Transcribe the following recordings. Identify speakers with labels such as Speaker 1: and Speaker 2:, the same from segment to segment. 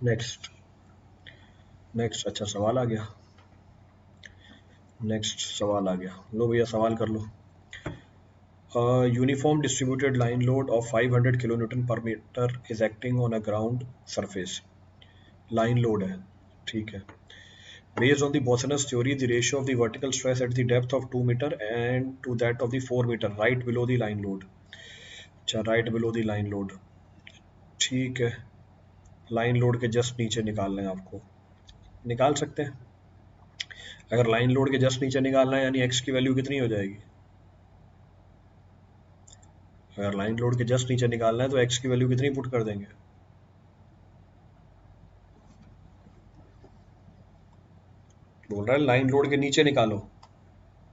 Speaker 1: Next next अच्छा सवाल आ गया। नेक्स्ट सवाल आ गया, लो भैया सवाल कर लो। Uniform distributed line load of 500 kilonewton per meter is acting on a ground surface. Line load है, ठीक है। Based on the Boston's theory, the ratio of the vertical stress at the depth of 2 meter and to that of the 4 meter right below the line load. अच्छा right below the line load, ठीक है। Line load के just नीचे निकालना है आपको, निकाल सकते हैं। अगर लाइन लोड के जस्ट नीचे निकालना है यानी एक्स की वैल्यू कितनी हो जाएगी? अगर लाइन लोड के जस्ट नीचे निकालना है तो एक्स की वैल्यू कितनी पुट कर देंगे? बोल रहा है लाइन लोड के नीचे निकालो,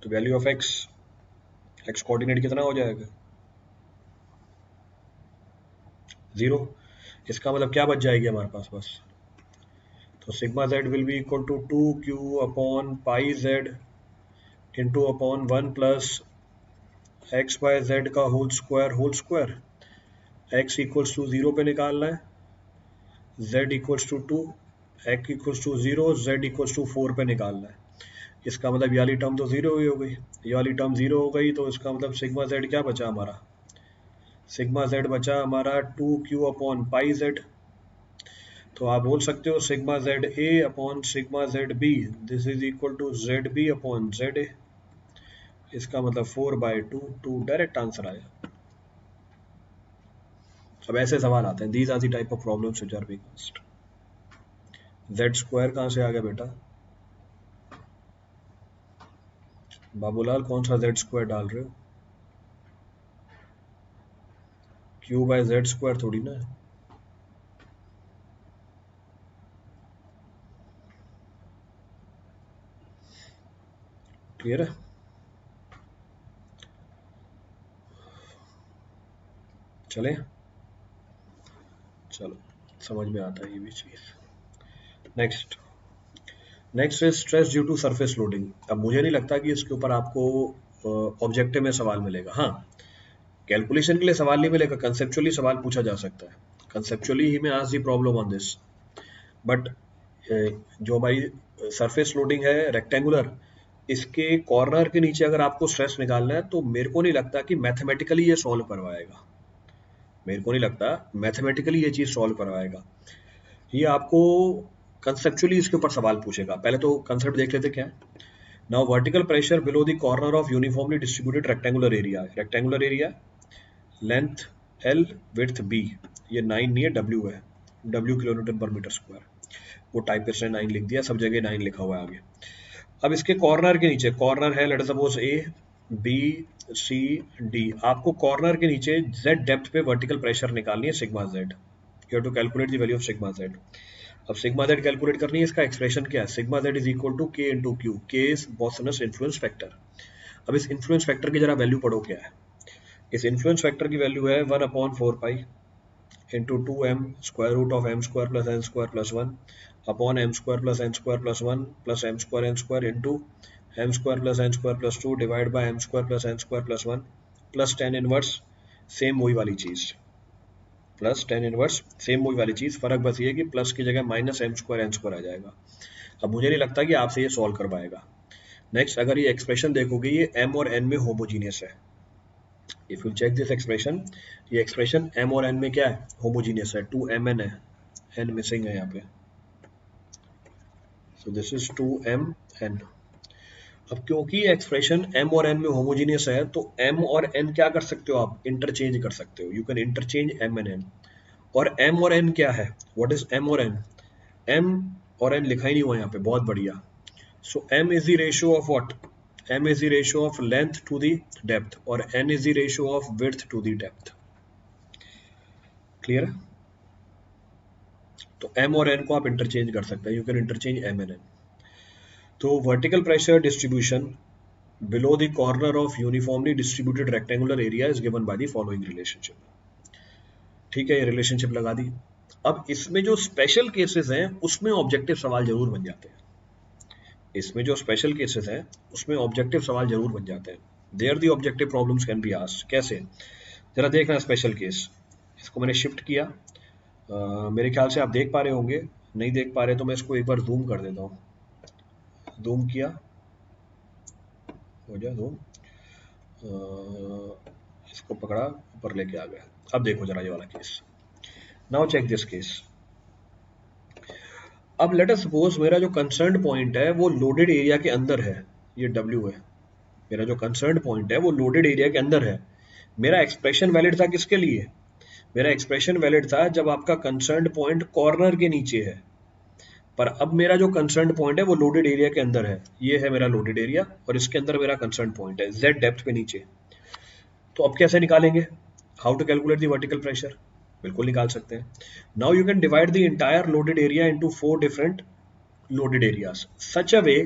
Speaker 1: तो value of x, x coordinate कितना हो जाएगा? 0। इसका मतलब क्या बच जाएगी हमारे पास बस, तो sigma z will be equal to 2q upon pi z into upon 1 plus x by z का whole square. X equals to 0 पे निकालना है, z equals to 2, x equals to 0, z equals to 4 पे निकालना है। इसका मतलब ये वाली टर्म तो 0 ही हो गई, ये वाली टर्म 0 हो गई, तो इसका मतलब सिग्मा जेड क्या बचा हमारा? सिग्मा जेड बचा हमारा 2q अपॉन पाई जेड। तो आप बोल सकते हो sigma z A upon sigma z B, this is equal to z B upon z A. इसका मतलब 4/2, 2 डायरेक्ट आंसर आया। अब ऐसे सवाल आते हैं, these are the type of problems which are being asked. Z square कहाँ से आ गया बेटा? बाबूलाल कौन सा जेड स्क्वायर डाल रहे हो? क्यू बाय जेड स्क्वायर थोड़ी ना है। क्लियर है? चले, चलो समझ में आता है ये भी चीज। Next next is stress due to surface loading. अब मुझे नहीं लगता कि इसके ऊपर आपको ऑब्जेक्टिव में सवाल मिलेगा। हाँ, कैलकुलेशन के लिए सवाल नहीं मिलेगा, कंसेप्चुअली सवाल पूछा जा सकता है। कंसेप्चुअली ही में आज दी प्रॉब्लम ऑन दिस, बट जो हमारी सरफेस लोडिंग है रेक्टेंगुलर, इसके कॉर्नर के नीचे अगर आपको स्ट्रेस निकालना है तो मेरे को नहीं लगता कि मैथमेटिकली ये सॉल्व करवाएगा। मेरे को नहीं लगता मैथमेटिकली ये चीज सॉल्व करवाएगा। ये आपको कंसेप्चुअली इसके ऊपर सवाल पूछेगा। पहले तो कंसेप्ट देख लेते क्या है। Now vertical pressure below the corner of uniformly distributed rectangular area, length L, width B, ये 9 नहीं है, W है, W किलो न्यूटन पर मीटर स्क्वायर। वो टाइपिस्ट ने 9 लिख दिया, सब जगह 9 लिखा हुआ है आगे। अब इसके कॉर्नर के नीचे, कॉर्नर है let us suppose A, B, C, D, आपको कॉर्नर के नीचे Z डेप्थ पे वर्टिकल प्रेशर निकालनी है sigma Z। You have to calculate the value of sigma Z। अब सिग्मा Z कैलकुलेट करनी है, इसका एक्सप्रेशन क्या है? Sigma Z is equal to K into Q, K is Boussinesq's influence factor. अब इस इन्फ्लुएंस फैक्टर की जरा वैल्यू पढ़ो क्या है। इस इन्फ्लुएंस फैक्टर की वैल्यू है 1/4 pi into 2m square root of m square plus n square plus 1 upon m square plus n square plus 1 plus m square n square into m square plus n square plus 2 divide by m square plus n square plus 1 plus tan inverse, same वही वाली चीज, plus tan inverse same वही वाली चीज, फर्क बस ये है कि प्लस की जगह minus m square n square आ जाएगा। अब मुझे नहीं लगता कि आपसे ये सॉल्व करवाएगा। नेक्स्ट, अगर ये एक्सप्रेशन देखोगे ये m और n में होमोजीनियस है। If you check this expression, ये एक्सप्रेशन m और n में क्या है? होमोजीनियस है। 2mn है, n मिसिंग है यहाँ पे, सो दिस इज 2mn। अब क्योंकि एक्सप्रेशन m और n में होमोजीनियस है तो m और n क्या कर सकते हो आप? इंटरचेंज कर सकते हो। You can interchange m and n। और m और n क्या है? व्हाट इज m और n? m और n लिखा ही नहीं हुआ यहाँ पे, बहुत बढ़िया। सो m is the ratio of what? m is the ratio of length to the depth और n is the ratio of width to the depth। Clear है? तो m और n को आप इंटरचेंज कर सकते हैं, you can interchange m and n। तो vertical pressure distribution below the corner of uniformly distributed rectangular area is given by the following relationship. ठीक है, ये रिलेशनशिप लगा दी। अब इसमें जो स्पेशल केसेस हैं उसमें ऑब्जेक्टिव सवाल जरूर बन जाते हैं। इसमें जो स्पेशल केसेस हैं उसमें ऑब्जेक्टिव सवाल जरूर बन जाते हैं। There the objective problems can be asked. कैसे? जरा देखना स्पेशल केस। इसको मैंने शिफ्ट किया, मेरे ख्याल से आप देख पा रहे होंगे। नहीं देख पा रहे तो मैं इसको एक बार जूम कर देता हूँ। जूम किया, हो गया जूम। इसको पकड़ा, ऊपर लेके आ गया। अब देखो जरा ये वाला case. Now check this case. अब लेट अस सपोज मेरा जो कंसर्न पॉइंट है वो लोडेड एरिया के अंदर है, ये W है। मेरा जो कंसर्न पॉइंट है वो लोडेड एरिया के अंदर है। मेरा एक्सप्रेशन वैलिड था किसके लिए? मेरा एक्सप्रेशन वैलिड था जब आपका कंसर्न पॉइंट कॉर्नर के नीचे है। पर अब मेरा जो कंसर्न पॉइंट है वो लोडेड एरिया के अंदर है। ये है मेरा लोडेड एरिया और इसके अंदर मेरा कंसर्न पॉइंट है Z डेप्थ पे नीचे। तो अब कैसे निकालेंगे? How to calculate the vertical pressure? बिल्कुल निकाल सकते हैं। Now you can divide the entire loaded area into 4 different loaded areas such a way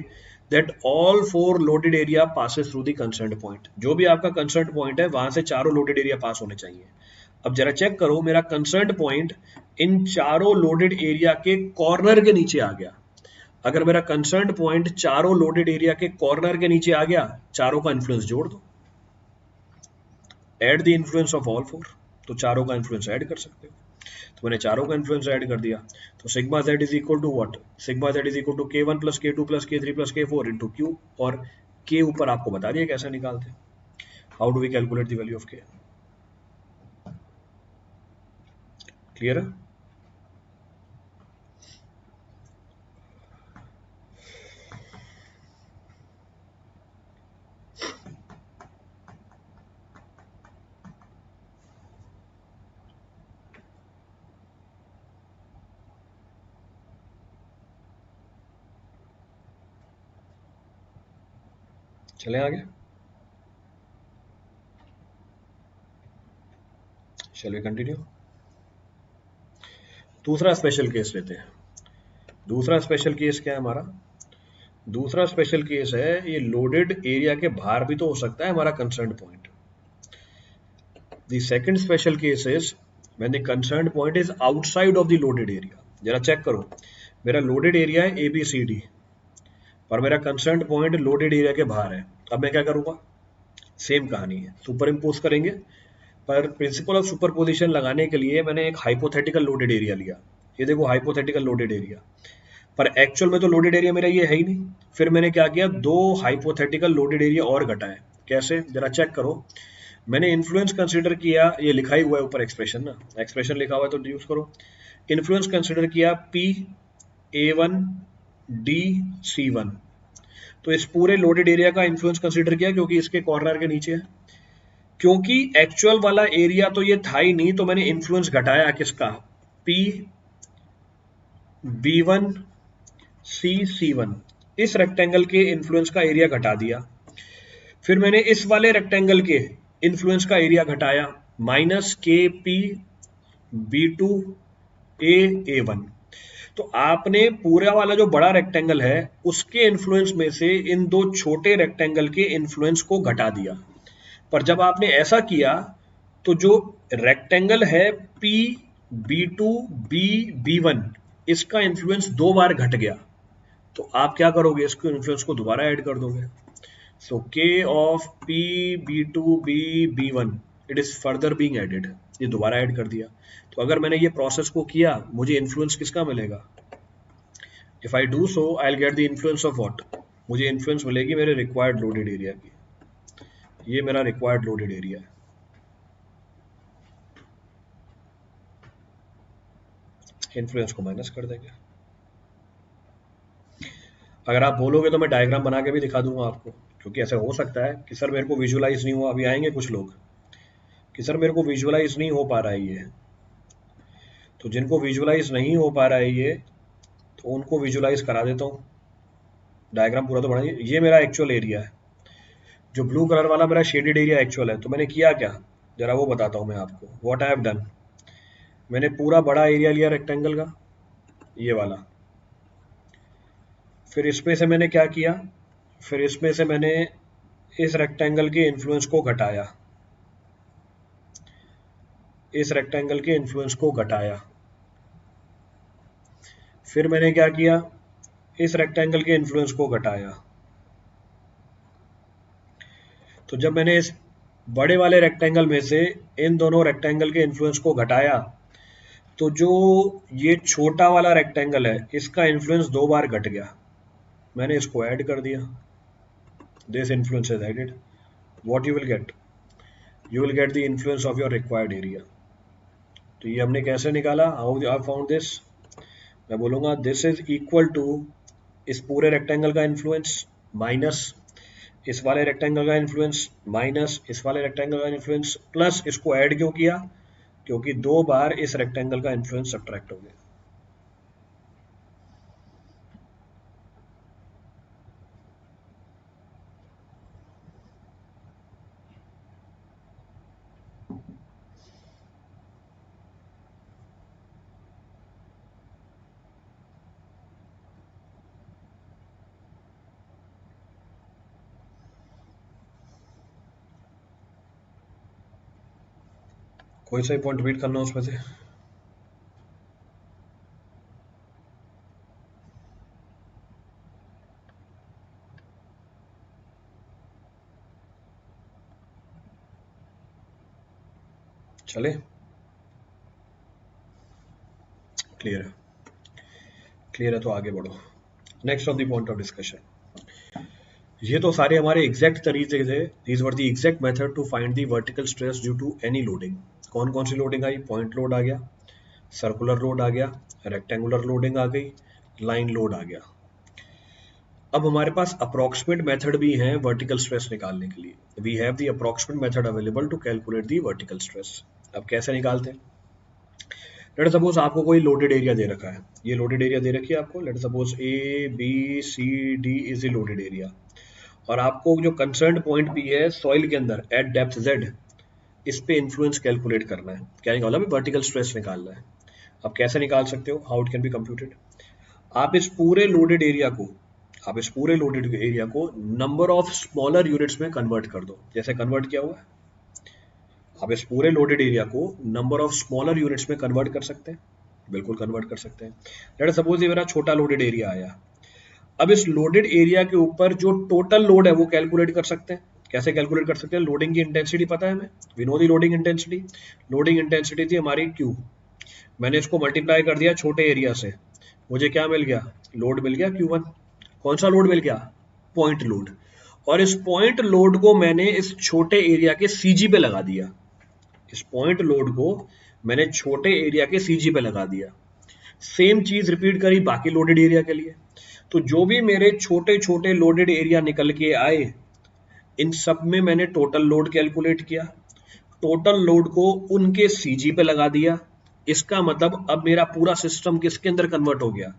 Speaker 1: that all 4 loaded area passes through the concerned point। जो भी आपका concerned point है वहां से चारों loaded area पास होने चाहिए। अब जरा चेक करो, मेरा concerned point इन चारों loaded area के कॉर्नर के नीचे आ गया। अगर मेरा concerned point चारों loaded area के कॉर्नर के नीचे आ गया, चारों का इन्फ्लुएंस जोड़ दो, add the influence of all 4। तो चारों का इन्फ्लुएंस ऐड कर सकते हो। तो मैंने चारों का इन्फ्लुएंस ऐड कर दिया। तो sigma z is equal to what? Sigma z is equal to K1 plus K2 plus K3 plus K4 into Q. और के ऊपर आपको बता दिया कैसे निकालते हैं। How do we calculate the value of K? Clear है? चले आगे, शैल वी कंटिन्यू। दूसरा स्पेशल केस लेते हैं। दूसरा स्पेशल केस क्या है हमारा? दूसरा स्पेशल केस है, ये लोडेड एरिया के बाहर भी तो हो सकता है हमारा concern point. The second special case is when the concern point is outside of the loaded area. जरा चेक करो, मेरा लोडेड एरिया है ABCD और मेरा कंसर्न पॉइंट लोडेड एरिया के बाहर है। अब मैं क्या करूंगा? सेम कहानी है, सुपर इम्पोज करेंगे। पर प्रिंसिपल ऑफ सुपरपोजिशन लगाने के लिए मैंने एक हाइपोथेटिकल लोडेड एरिया लिया। ये देखो हाइपोथेटिकल लोडेड एरिया, पर एक्चुअल में तो लोडेड एरिया मेरा ये है ही नहीं। फिर मैंने क्या किया, दो हाइपोथेटिकल लोडेड एरिया और घटाए। कैसे? जरा चेक करो। मैंने इन्फ्लुएंस कंसिडर किया, ये लिखा ही हुआ है ऊपर एक्सप्रेशन ना, एक्सप्रेशन लिखा हुआ है तो यूज करो। इन्फ्लुएंस कंसिडर किया P A1 D C1। तो इस पूरे लोडेड एरिया का इन्फ्लुएंस कंसीडर किया क्योंकि इसके कॉर्नर के नीचे है। क्योंकि एक्चुअल वाला एरिया तो ये था ही नहीं, तो मैंने इन्फ्लुएंस घटाया किसका? P B1 C C1। इस रेक्टेंगल के इन्फ्लुएंस का एरिया घटा दिया। फिर मैंने इस वाले रेक्टेंगल के इन्फ्लुएंस का एरिया घटाया, माइनस KP B2 A1। तो आपने पूरा वाला जो बड़ा रेक्टेंगल है उसके इन्फ्लुएंस में से इन दो छोटे रेक्टेंगल के इन्फ्लुएंस को घटा दिया। पर जब आपने ऐसा किया तो जो रेक्टेंगल है P B2 B B1, इसका इन्फ्लुएंस दो बार घट गया। तो आप क्या करोगे? इसको इन्फ्लुएंस को दोबारा ऐड कर दोगे। So K of P B2 B B1 it is further being added. ये दोबारा ऐड कर दिया। तो अगर मैंने ये प्रोसेस को किया, मुझे इन्फ्लुएंस किसका मिलेगा? If I do so, I'll get the influence of what? मुझे इन्फ्लुएंस मिलेगी मेरे रिक्वायर्ड लोडेड एरिया की। ये मेरा रिक्वायर्ड लोडेड एरिया है। इन्फ्लुएंस को माइनस कर देंगे। अगर आप बोलोगे तो मैं डायग्राम बना के भी दिखा दूंगा आपको, क्योंकि ऐसा हो सकता है कि सर मेरे को विजुअलाइज नहीं हुआ। अभी आएंगे कुछ लोग कि सर मेरे को विजुअलाइज नहीं हो पा रहा है ये। तो जिनको विजुअलाइज नहीं हो पा रहा है ये, तो उनको विजुअलाइज करा देता हूँ। डायग्राम पूरा तो बनाइए। ये मेरा एक्चुअल एरिया है, जो ब्लू कलर वाला मेरा शेडेड एरिया एक्चुअल है। तो मैंने किया क्या, जरा वो बताता हूँ मैं आपको। व्हाट आई हैव डन, मैंने पूरा बड़ा एरिया लिया रेक्टेंगल का, ये वाला। फिर इसमें से मैंने क्या किया, फिर इसमें से मैंने इस रेक्टेंगल के इन्फ्लुएंस को घटाया, इस रेक्टेंगल के इन्फ्लुएंस को घटाया। फिर मैंने क्या किया, इस रेक्टेंगल के इन्फ्लुएंस को घटाया। तो जब मैंने इस बड़े वाले रेक्टेंगल में से इन दोनों रेक्टेंगल के इन्फ्लुएंस को घटाया, तो जो ये छोटा वाला रेक्टेंगल है इसका इन्फ्लुएंस 2 बार घट गया, मैंने इसको ऐड कर दिया, this influence is added, what you will get, you will get the influence of your required area. तो ये हमने कैसे निकाला, हाउ आई फाउंड दिस, मैं बोलूंगा दिस इज इक्वल टू इस पूरे रेक्टेंगल का इन्फ्लुएंस माइनस इस वाले रेक्टेंगल का इन्फ्लुएंस माइनस इस वाले रेक्टेंगल का इन्फ्लुएंस प्लस इसको ऐड क्यों किया, क्योंकि 2 बार इस रेक्टेंगल का इन्फ्लुएंस सब्ट्रैक्ट हो गया। कोई सा पॉइंट रीड करना उसमें से, चले क्लियर है, क्लियर है तो आगे बढ़ो। Next of the point of discussion, ये तो सारे हमारे एग्जैक्ट तरीके थे, these were the exact method to find the vertical stress due to any loading. कौन कौन सी लोडिंग आई, पॉइंट लोड आ गया, सर्कुलर लोड आ गया, रेक्टेंगुलर लोडिंग आ गई, लाइन लोड आ गया। अब हमारे पास अप्रोक्सीमेट मेथड भी है वर्टिकल स्ट्रेस निकालने के लिए, we have the approximate method available to calculate the vertical stress. अब कैसे निकालते हैं, लेट सपोज आपको कोई लोडेड एरिया दे रखा है, ये लोडेड एरिया दे रखी है आपको, let suppose A B C D is a loaded area, और आपको जो कंसर्न पॉइंट भी है सॉइल के अंदर एट डेप्थ z, इस पे इन्फ्लुएंस कैलकुलेट करना है, क्या निकालना है, वर्टिकल स्ट्रेस निकालना है। अब कैसे निकाल सकते हो, how it can be computed, आप इस पूरे लोडेड एरिया को नंबर ऑफ स्मॉलर यूनिट्स में कन्वर्ट कर दो। जैसे कन्वर्ट किया हुआ है, आप इस पूरे लोडेड एरिया को नंबर ऑफ स्मॉलर यूनिट्स में कन्वर्ट कर सकते हैं, बिल्कुल कन्वर्ट कर सकते हैं। लेट सपोज ये मेरा छोटा लोडेड एरिया आया, अब इस लोडेड एरिया के ऊपर जो टोटल लोड है वो कैलकुलेट कर सकते हैं। कैसे कैलकुलेट कर सकते हैं, लोडिंग की इंटेंसिटी पता है हमें, we know the loading intensity, loading intensity थी हमारी Q, मैंने इसको मल्टीप्लाई कर दिया छोटे एरिया से, मुझे क्या मिल गया, लोड मिल गया Q1। कौन सा लोड मिल गया, पॉइंट लोड, और इस पॉइंट लोड को मैंने इस छोटे एरिया के CG पे लगा दिया, इस पॉइंट लोड को मैंने छोटे एरिया के CG पे लगा दिया। सेम चीज रिपीट करी बाकी लोडेड एरिया के लिए, तो जो भी मेरे छोटे छोटे लोडेड एरिया निकल के आए, इन सब में मैंने टोटल लोड कैलकुलेट किया, टोटल लोड को उनके CG पे लगा दिया। इसका मतलब अब मेरा पूरा सिस्टम किसके अंदर कन्वर्ट हो गया,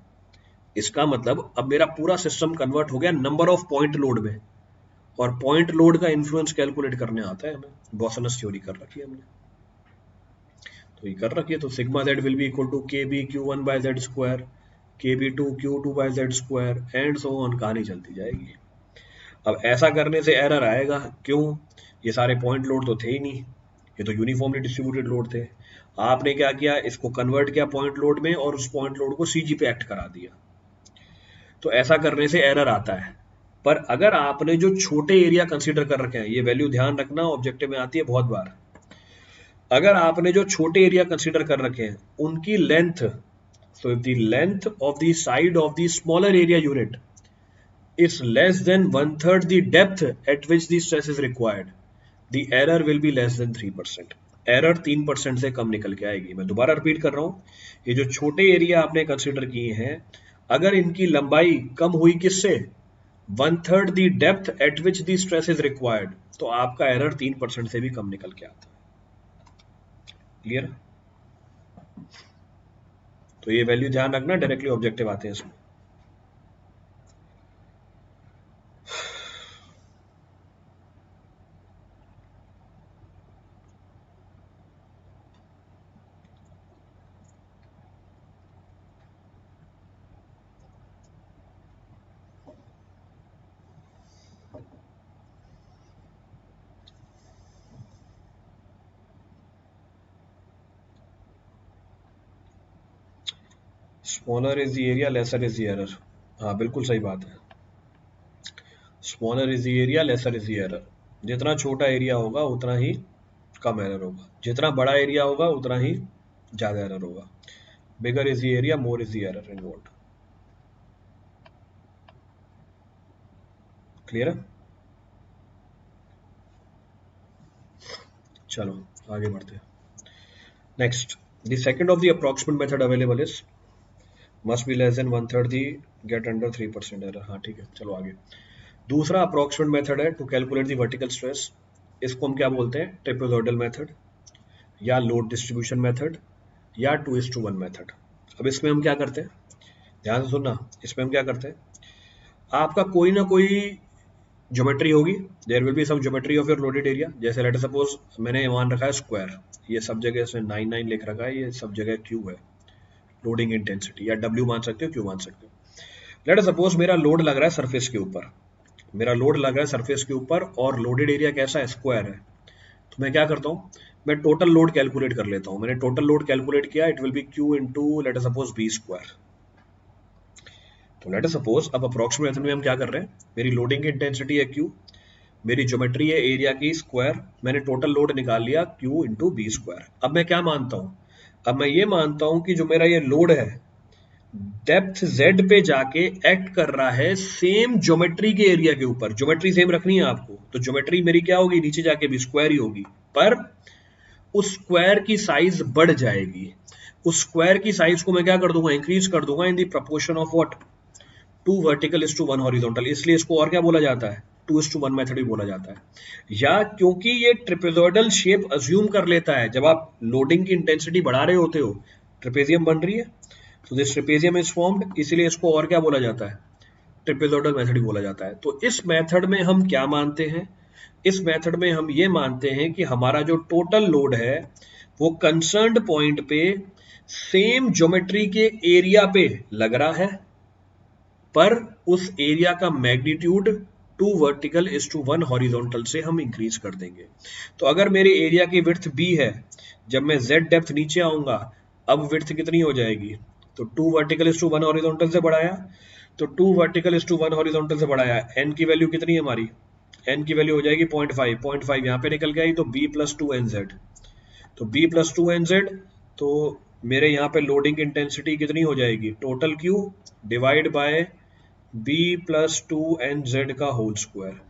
Speaker 1: इसका मतलब अब मेरा पूरा सिस्टम कन्वर्ट हो गया नंबर ऑफ पॉइंट लोड में, और पॉइंट लोड का इन्फ्लुएंस कैलकुलेट करने आता है हमें, गॉसनस थ्योरी कर रखी है हमने, तो ये कर रखी है। तो sigma z will be equal to KB Q1 by z square, KB2 Q2 by z square and so on, कहानी चलती जाएगी। अब ऐसा करने से एरर आएगा, क्यों, ये सारे पॉइंट लोड तो थे ही नहीं, ये तो यूनिफॉर्मली डिस्ट्रीब्यूटेड लोड थे। आपने क्या किया, इसको कन्वर्ट किया पॉइंट लोड में और उस पॉइंट लोड को CG पे एक्ट करा दिया, तो ऐसा करने से एरर आता है। पर अगर आपने जो छोटे एरिया कंसीडर कर रखे हैं, ये वैल्यू ध्यान रखना ऑब्जेक्टिव में आती है बहुत बार, अगर आपने जो छोटे एरिया कंसीडर कर रखे हैं उनकी length, so if the length of the side of the smaller area unit is less than 1/3 the depth at which the stress is required, the error will be less than 3%, error 3% से कम निकल के आएगी। मैं दोबारा repeat कर रहा हूं, ये जो छोटे एरिया आपने कंसीडर किए हैं, अगर इनकी लंबाई कम हुई किससे, 1/3 the depth at which the stress is required, तो आपका एरर 3% से भी कम निकल के आता है। क्लियर, तो ये वैल्यू ध्यान रखना, डायरेक्टली ऑब्जेक्टिव आते हैं इसमें। Smaller is the area, lesser is the error, हाँ बिल्कुल सही बात है, smaller is the area, lesser is the error, जितना छोटा एरिया होगा उतना ही कम एरर होगा, जितना बड़ा एरिया होगा उतना ही ज़्यादा एरर होगा। Bigger is the area, more is the error involved. Clear है? चलो आगे बढ़ते हैं। Next, the second of the approximate method available is must be less than one third the get under 3% error. हाँ ठीक है, चलो आगे। दूसरा अप्रॉक्सिमेट मेथड है to calculate the vertical stress. इसको हम क्या बोलते हैं? ट्रेपेजॉइडल मेथड, या लोड डिस्ट्रीब्यूशन मेथड, या 2:1 मेथड। अब इसमें हम क्या करते हैं, ध्यान से सुनना। इसमें हम क्या करते हैं, आपका कोई ना कोई ज्योमेट्री होगी, there will be some geometry of your loaded area. जैसे लेट सपोज मैंने मान रखा है स्क्वायर, ये सब जगह इसमें 9 लिख रखा है, ये सब जगह क्यू है, लोडिंग इंटेंसिटी, या डब्ल्यू मान सकते हो, क्यू मान सकते हो। लेट सपोज मेरा लोड लग रहा है सरफेस के ऊपर, मेरा लोड लग रहा है सरफेस के ऊपर, और लोडेड एरिया कैसा है? स्क्वायर है। तो मैं क्या करता हूँ, मैं टोटल लोड कैलकुलेट कर लेता हूँ। मैंने टोटल लोड कैलकुलेट किया, it will be Q into let suppose B square. तो लेट सपोज अब अप्रोक्सीमेट मेथड में हम क्या कर रहे हैं, मेरी लोडिंग की इंटेंसिटी है क्यू, मेरी ज्योमेट्री है एरिया की स्क्वायर, मैंने टोटल लोड निकाल लिया क्यू इंटू बी स्क्वायर। अब मैं क्या मानता हूँ, अब मैं ये मानता हूँ कि जो मेरा ये लोड है डेप्थ z पे जाके एक्ट कर रहा है सेम ज्योमेट्री के एरिया के ऊपर। ज्योमेट्री सेम रखनी है आपको, तो ज्योमेट्री मेरी क्या होगी, नीचे जाके भी स्क्वायर ही होगी, पर उस स्क्वायर की साइज बढ़ जाएगी। उस स्क्वायर की साइज को मैं क्या कर दूंगा, इंक्रीज कर दूंगा in the proportion of what, 2 vertical is to 1 horizontal. इसलिए इसको और क्या बोला जाता है, 2:1 मेथड भी बोला जाता है। या क्योंकि ये ट्रेपेजॉइडल शेप अज्यूम कर लेता है, जब आप लोडिंग की इंटेंसिटी बढ़ा रहे होते हो, ट्रेपेजियम बन रही है, तो दिस ट्रेपेजियम इज फॉर्म्ड, इसीलिए इसको और क्या बोला जाता है, ट्रेपेजॉइडल मेथड ही बोला जाता है। तो इस मेथड में हम क्या मानते हैं, इस मेथड में हम ये मानते हैं कि हमारा जो टोटल लोड है वो कंसर्न्ड पॉइंट पे सेम ज्योमेट्री के एरिया पे लग रहा है, पर उस एरिया का magnitude 2 vertical is to 1 horizontal से हम इंक्रीज कर देंगे। तो अगर मेरे एरिया की विड्थ b है, जब मैं z डेप्थ नीचे आऊंगा, अब विड्थ कितनी हो जाएगी, तो 2 वर्टिकल इज टू 1 हॉरिजॉन्टल से बढ़ाया, तो 2 वर्टिकल इज टू 1 हॉरिजॉन्टल से बढ़ाया, n की वैल्यू कितनी है हमारी, n की वैल्यू हो जाएगी 0.5, 0.5 यहाँ पे निकल के आई, तो b प्लस 2nz, तो b प्लस 2nz, तो मेरे यहाँ पे लोडिंग इंटेंसिटी कितनी हो जाएगी, total q divide by b plus 2nz का होल स्क्वायर,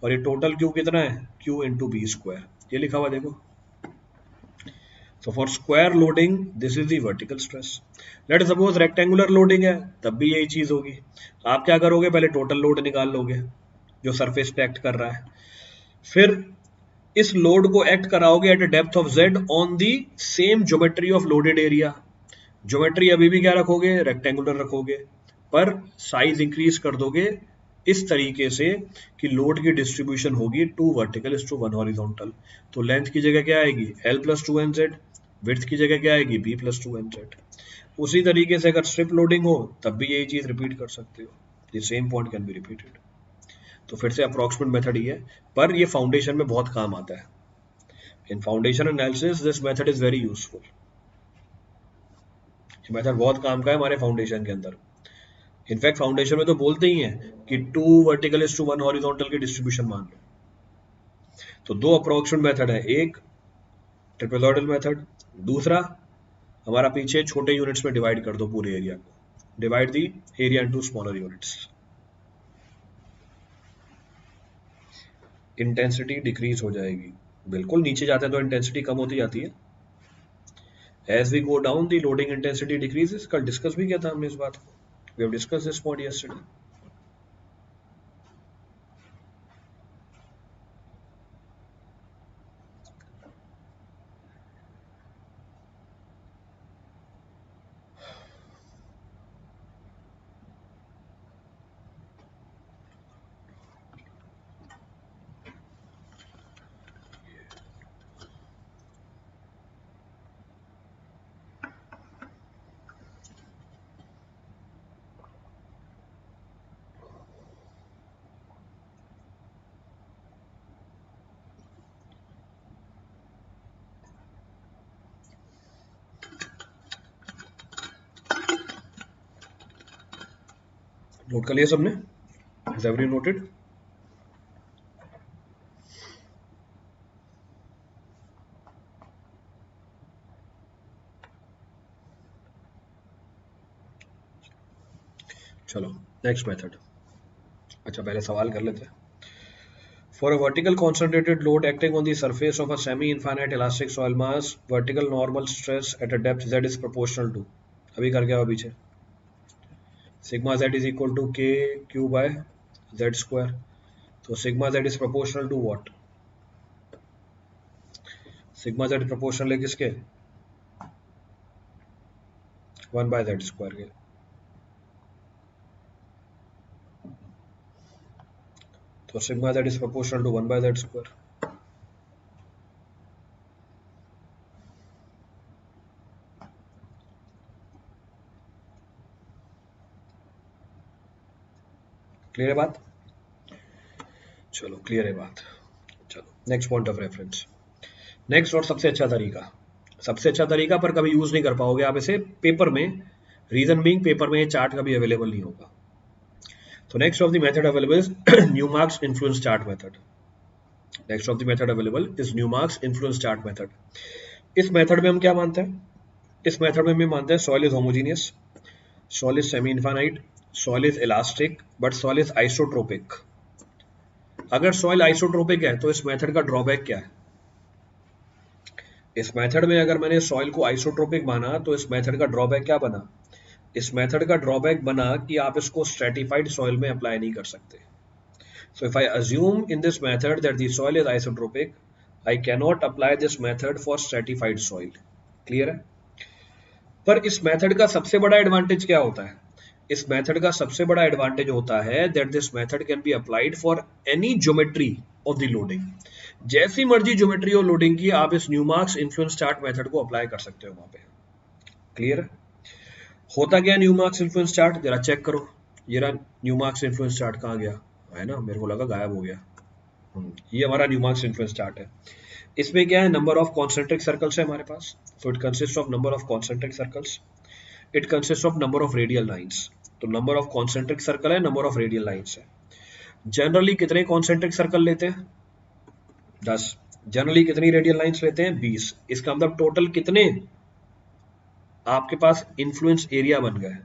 Speaker 1: और ये टोटल q कितना है, q इंटू बी स्क्वायर, ये लिखा हुआ देखो। So for square loading, this is the vertical stress. Let us suppose rectangular loading है, तब भी यही चीज होगी। आप क्या करोगे, पहले टोटल लोड निकाल लोगे जो सरफेस पे एक्ट कर रहा है, फिर इस लोड को एक्ट कराओगे eight depth of z on the same geometry of loaded area. Geometry अभी भी क्या रखोगे, रेक्टेंगुलर रखोगे, पर साइज इंक्रीज कर दोगे इस तरीके से कि लोड की डिस्ट्रीब्यूशन होगी 2 वर्टिकल इज टू 1 हॉरिजॉन्टल। तो लेंथ की जगह क्या आएगी, l प्लस 2nz, विड्थ की जगह क्या आएगी, b प्लस 2nz। उसी तरीके से अगर स्ट्रिप लोडिंग हो तब भी यही चीज रिपीट कर सकते हो, the same point can be repeated. तो फिर से अप्रोक्सीमेट मेथड ही है, पर ये फाउंडेशन में बहुत काम आता है। इन foundation analysis this method is very useful. ये मेथड बहुत काम का है हमारे फाउंडेशन के अंदर। इनफैक्ट फाउंडेशन में तो बोलते ही हैं कि 2 वर्टिकल इज टू 1 हॉरिजॉन्टल की डिस्ट्रीब्यूशन मान लो। तो दो अप्रोक्सीमेट मेथड है, एक ट्रेपेजॉइडल मेथड, दूसरा हमारा पीछे छोटे यूनिट्स में डिवाइड कर दो पूरे एरिया को, divide the area into smaller units. Intensity decrease हो जाएगी, बिल्कुल नीचे जाते हैं तो इंटेंसिटी कम होती जाती है। As we go down the loading intensity decreases. कल डिस्कस भी किया था हमने इस बात को, we have discuss this point yesterday. Note कर लिया सबने, हैज एवरी नोटेड? चलो नेक्स्ट मेथड। अच्छा पहले सवाल कर लेते हैं। For a vertical concentrated load acting on the surface of a semi-infinite elastic soil mass, vertical normal stress at a depth z is proportional to, अभी कर क्या हुआ पीछे, sigma z is equal to k q by z square, तो sigma z is proportional to what, sigma z proportional है किसके, 1 by z square के, तो sigma z is proportional to 1 by z square। Clear है बात, चलो clear है बात। चलो next point of reference, next और सबसे अच्छा तरीका, सबसे अच्छा तरीका पर कभी यूज नहीं कर पाओगे आप इसे पेपर में, रीजन बीइंग पेपर में ये चार्ट कभी अवेलेबल नहीं होगा। तो next of the method available is Newmark's influence chart method, next of the method available is Newmark's influence chart method. इस मेथड में हम क्या मानते हैं, इस मेथड में हम मानते हैं soil is homogeneous, soil is semi infinite, soil is elastic, but soil is isotropic. अगर सॉइल आइसोट्रोपिक है तो इस मेथड का ड्रॉबैक क्या है, इस मेथड में अगर मैंने सॉइल को आइसोट्रोपिक माना तो इस मेथड का ड्रॉबैक क्या बना, इस मेथड का ड्रॉबैक बना कि आप इसको स्ट्रेटिफाइड सॉइल में अप्लाई नहीं कर सकते। सो if I assume in this method that the soil is isotropic, I can not apply this method for stratified soil. Clear है, पर इस मेथड का सबसे बड़ा एडवांटेज क्या होता है, इस मेथड का सबसे बड़ा एडवांटेज होता है that this method can be applied for any geometry of the loading, जैसी मर्जी ज्योमेट्री और लोडिंग की आप इस न्यूमार्क्स इन्फ्लुएंस चार्ट मेथड को अप्लाई कर सकते हो वहां पे। क्लियर है, होता क्या न्यूमार्क्स इन्फ्लुएंस चार्ट, जरा चेक करो, ये रहा न्यूमार्क्स इन्फ्लुएंस चार्ट, कहाँ गया है ना, मेरे को लगा गायब हो गया। ये हमारा न्यूमार्क्स इन्फ्लुएंस चार्ट है। इसमें क्या है, नंबर ऑफ कॉन्सेंट्रिक सर्कल्स है हमारे पास, so it consist of number of concentric circles, it consist of number of radial lines, तो नंबर ऑफ कॉन्सेंट्रिक सर्कल है, नंबर ऑफ रेडियल लाइंस है। जनरली कितने कॉन्सेंट्रिक सर्कल लेते हैं, 10, जनरली कितनी रेडियल लाइंस लेते हैं, 20। इसका मतलब टोटल कितने आपके पास इन्फ्लुएंस एरिया बन गए,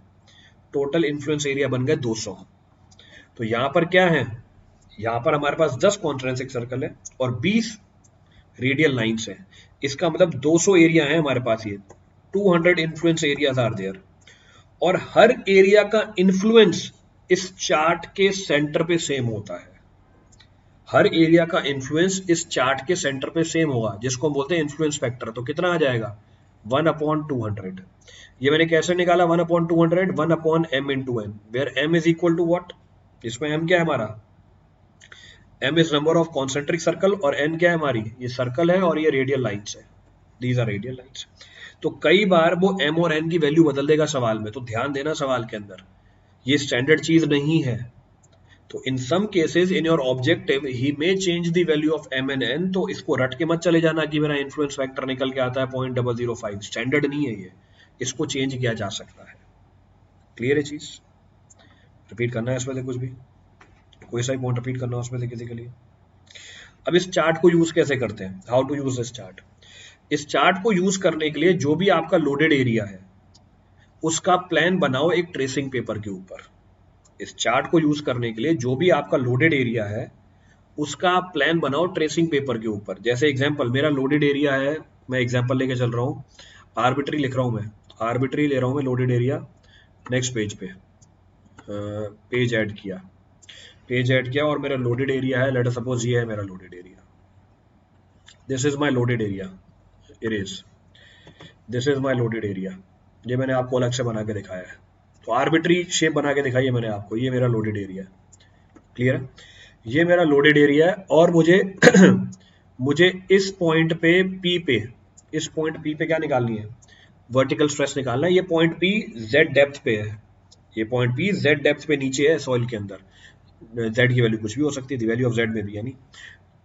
Speaker 1: टोटल इन्फ्लुएंस एरिया बन गए 200। तो यहां पर क्या है, यहां पर हमारे पास 10 कॉन्सेंट्रिक सर्कल है और 20 रेडियल लाइंस है, इसका मतलब 200 एरिया है हमारे पास, ये 200 इन्फ्लुएंस एरियाज आर देयर, और हर एरिया का इन्फ्लुएंस इस चार्ट के सेंटर पे सेम होता है, हर एरिया का इन्फ्लुएंस इस चार्ट के सेंटर पे सेम होगा, जिसको हम बोलते हैं इन्फ्लुएंस फैक्टर। तो कितना आ जाएगा, 1/200। ये मैंने कैसे निकाला 1/200, 1/m into n, where m is equal to what, इसमें m क्या है हमारा, m is number of concentric circle और n क्या है हमारी, ये सर्कल है और ये रेडियल लाइंस है, दीज आर रेडियल लाइंस। तो कई बार वो m और n की वैल्यू बदल देगा सवाल में, तो ध्यान देना सवाल के अंदर, ये स्टैंडर्ड चीज नहीं है। तो in some cases in your objective ही may change the value of m and n, तो इसको रट के मत चले जाना कि मेरा इन्फ्लुएंस फैक्टर निकल के आता है 0.005, स्टैंडर्ड नहीं है ये, इसको चेंज किया जा सकता है। क्लियर है चीज, रिपीट करना है इसमें से कुछ भी, कोई सा भी पॉइंट रिपीट करना है उसमें से किसी के लिए। अब इस चार्ट को यूज कैसे करते हैं, how to use this chart, इस चार्ट को यूज करने के लिए जो भी आपका लोडेड एरिया है उसका प्लान बनाओ एक ट्रेसिंग पेपर के ऊपर। इस चार्ट को यूज करने के लिए जो भी आपका लोडेड एरिया है उसका प्लान बनाओ ट्रेसिंग पेपर के ऊपर। जैसे एग्जांपल मेरा लोडेड एरिया है, मैं एग्जांपल लेके चल रहा हूँ, आर्बिट्री लिख रहा हूँ मैं, आर्बिट्री ले रहा हूँ मैं लोडेड एरिया, नेक्स्ट पेज पे पेज ऐड किया, पेज ऐड किया और मेरा लोडेड एरिया है, लेट अस सपोज ये है मेरा loaded area, this is my loaded area, erase, this is my loaded area, ये मैंने आपको अलग से बना के दिखाया है, तो आर्बिट्री शेप बना के दिखाई है मैंने आपको, ये मेरा लोडेड एरिया है। क्लियर है, ये मेरा लोडेड एरिया है और मुझे मुझे इस पॉइंट पे P पे, इस पॉइंट P पे क्या निकालनी है, वर्टिकल स्ट्रेस निकालना है। ये पॉइंट P Z डेप्थ पे है, ये पॉइंट P Z डेप्थ पे नीचे है सॉइल के अंदर, Z की वैल्यू कुछ भी हो सकती है, वैल्यू ऑफ Z में भी यानी।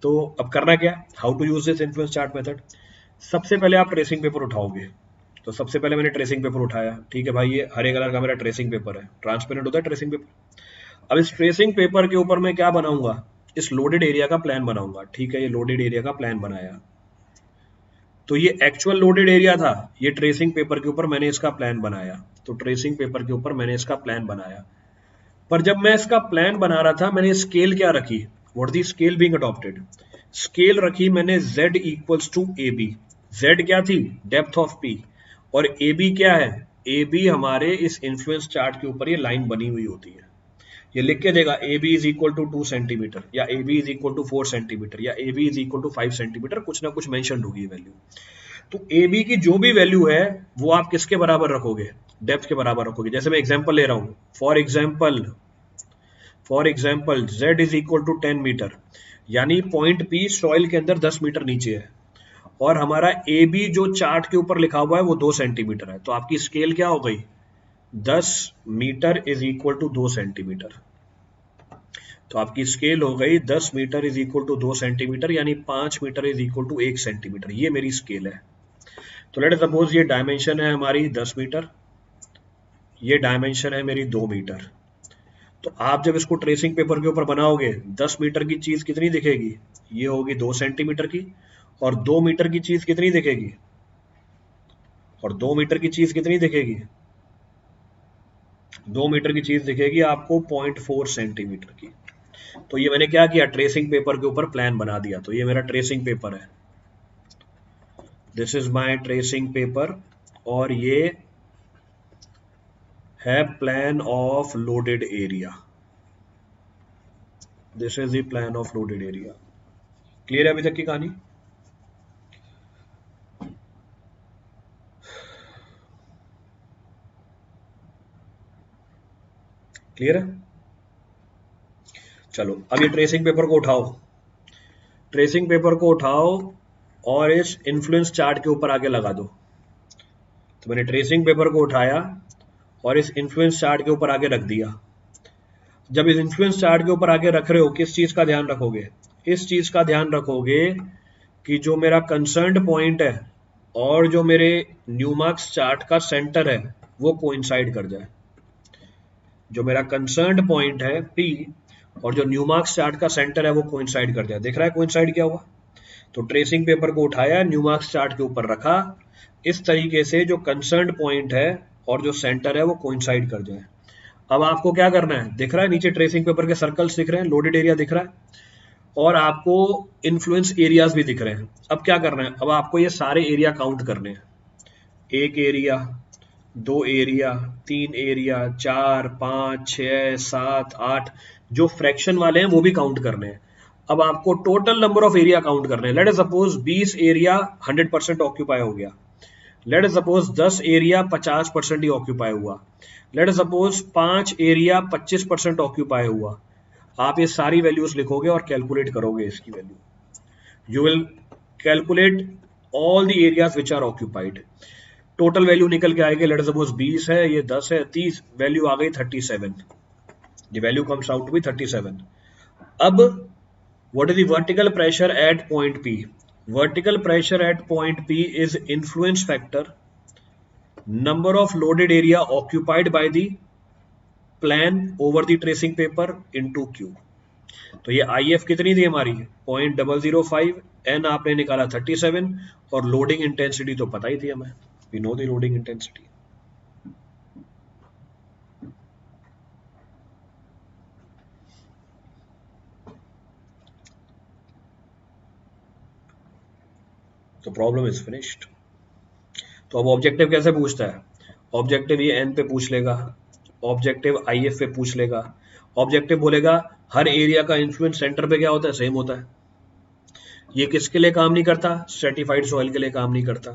Speaker 1: तो अब करना क्या, how to use this influence chart method, सबसे पहले आप ट्रेसिंग पेपर उठाओगे। तो सबसे पहले मैंने ट्रेसिंग पेपर उठाया, ठीक है भाई, ये हरे कलर का मेरा ट्रेसिंग पेपर है, ट्रांसपेरेंट होता है ट्रेसिंग पेपर। अब इस ट्रेसिंग पेपर के ऊपर मैं क्या बनाऊंगा, इस लोडेड एरिया का प्लान बनाऊंगा। ठीक है, ये लोडेड एरिया का प्लान बनाया, तो ये एक्चुअल लोडेड एरिया था, ये ट्रेसिंग पेपर के ऊपर मैंने इसका प्लान बनाया, तो ट्रेसिंग पेपर के ऊपर मैंने इसका प्लान बनाया। पर जब मैं इसका प्लान बना रहा था मैंने स्केल क्या रखी, what the scale being adopted, scale रखी मैंने z equals to A B. Z क्या थी, डेप्थ ऑफ पी, और ए बी क्या है, ए बी हमारे इस इन्फ्लुएंस चार्ट के ऊपर ये लाइन बनी हुई होती है, ये लिख के देगा A B is equal to 2 centimetre, या A B is equal to 4 centimetre, या A B is equal to 5 centimetre, कुछ ना कुछ मेंशन होगी वैल्यू। तो ए बी की जो भी वैल्यू है वो आप किसके बराबर रखोगे, डेप्थ के बराबर रखोगे। जैसे मैं एग्जांपल ले रहा हूं, for example z is equal to 10 metre, यानी पॉइंट पी सॉइल के अंदर 10 मीटर नीचे है, और हमारा ए बी जो चार्ट के ऊपर लिखा हुआ है वो 2 सेंटीमीटर है, तो आपकी स्केल क्या हो गई, 10 metre is equal to 2 centimetre. तो आपकी स्केल हो गई 10 metre is equal to 2 centimetre, यानी 5 metre is equal to 1 centimetre, ये मेरी स्केल है। तो लेट सपोज ये डायमेंशन है हमारी 10 मीटर, ये डायमेंशन है मेरी 2 मीटर। तो आप जब इसको ट्रेसिंग पेपर के ऊपर बनाओगे 10 मीटर की चीज कितनी दिखेगी, ये होगी 2 सेंटीमीटर की, और 2 मीटर की चीज कितनी दिखेगी, और 2 मीटर की चीज कितनी दिखेगी, 2 मीटर की चीज दिखेगी आपको 0.4 सेंटीमीटर की। तो ये मैंने क्या किया, ट्रेसिंग पेपर के ऊपर प्लान बना दिया। तो ये मेरा ट्रेसिंग पेपर है, this is my tracing paper, और ये है plan of loaded area, this is the plan of loaded area. Clear है अभी तक की कहानी? क्लियर है? चलो अब ये ट्रेसिंग पेपर को उठाओ, ट्रेसिंग पेपर को उठाओ और इस इन्फ्लुएंस चार्ट के ऊपर आगे लगा दो। तो मैंने ट्रेसिंग पेपर को उठाया और इस इन्फ्लुएंस चार्ट के ऊपर आगे रख दिया। जब इस इन्फ्लुएंस चार्ट के ऊपर आगे रख रहे हो, किस चीज का ध्यान रखोगे, इस चीज का ध्यान रखोगे कि जो मेरा कंसर्न्ड पॉइंट है और जो मेरे न्यूमार्क्स चार्ट का सेंटर है वो कोइंसाइड कर जाए। जो मेरा कंसर्न्ड पॉइंट है पी और जो न्यूमार्क्स चार्ट का सेंटर है वो कोइंसाइड कर जाए। दिख रहा है कोइंसाइड क्या हुआ? तो ट्रेसिंग पेपर को उठाया, न्यूमार्क्स चार्ट के ऊपर रखा, इस तरीके से जो कंसर्न्ड पॉइंट है और जो सेंटर है वो कोइंसाइड कर जाए। अब आपको क्या करना है, दिख रहा है नीचे ट्रेसिंग पेपर के सर्कल्स दिख रहे हैं, लोडेड एरिया दिख रहा है, और आपको इन्फ्लुएंस एरियाज भी दिख रहे हैं। अब क्या करना है, अब आपको ये सारे एरिया काउंट करने हैं, एक एरिया, दो एरिया, तीन एरिया, 4, 5, 6, 7, 8, जो फ्रैक्शन वाले हैं वो भी काउंट करने हैं। अब आपको total number of area count करने हैं। Late us suppose 20 area 100% occupy हो गया, लेट अस सपोज 10 एरिया 50% ही ऑक्यूपाई हुआ, late us suppose 5 area 25% occupy हुआ। आप ये सारी वैल्यूज लिखोगे और कैलकुलेट करोगे इसकी value, you will calculate all the areas which are occupied. Total value निकल के आएगी, लेट सपोज 20 है, ये 10 है, 30, वैल्यू आ गई 37, the value comes out to be 37। अब what is the vertical pressure at point P, vertical pressure at point P is influence factor number of loaded area occupied by the plan over the tracing paper into Q. तो ये I F कितनी थी हमारी, 0.005, N आपने निकाला 37, और loading intensity तो पता ही थी हमें, we know the loading intensity. तो प्रॉब्लम इज फिनिश्ड। तो अब ऑब्जेक्टिव कैसे पूछता है, ऑब्जेक्टिव ये एन पे पूछ लेगा, ऑब्जेक्टिव आई एफ पे पूछ लेगा, ऑब्जेक्टिव बोलेगा हर एरिया का इन्फ्लुएंस सेंटर पे क्या होता है, सेम होता है। ये किसके लिए काम नहीं करता, स्ट्रेटिफाइड सॉइल के लिए काम नहीं करता।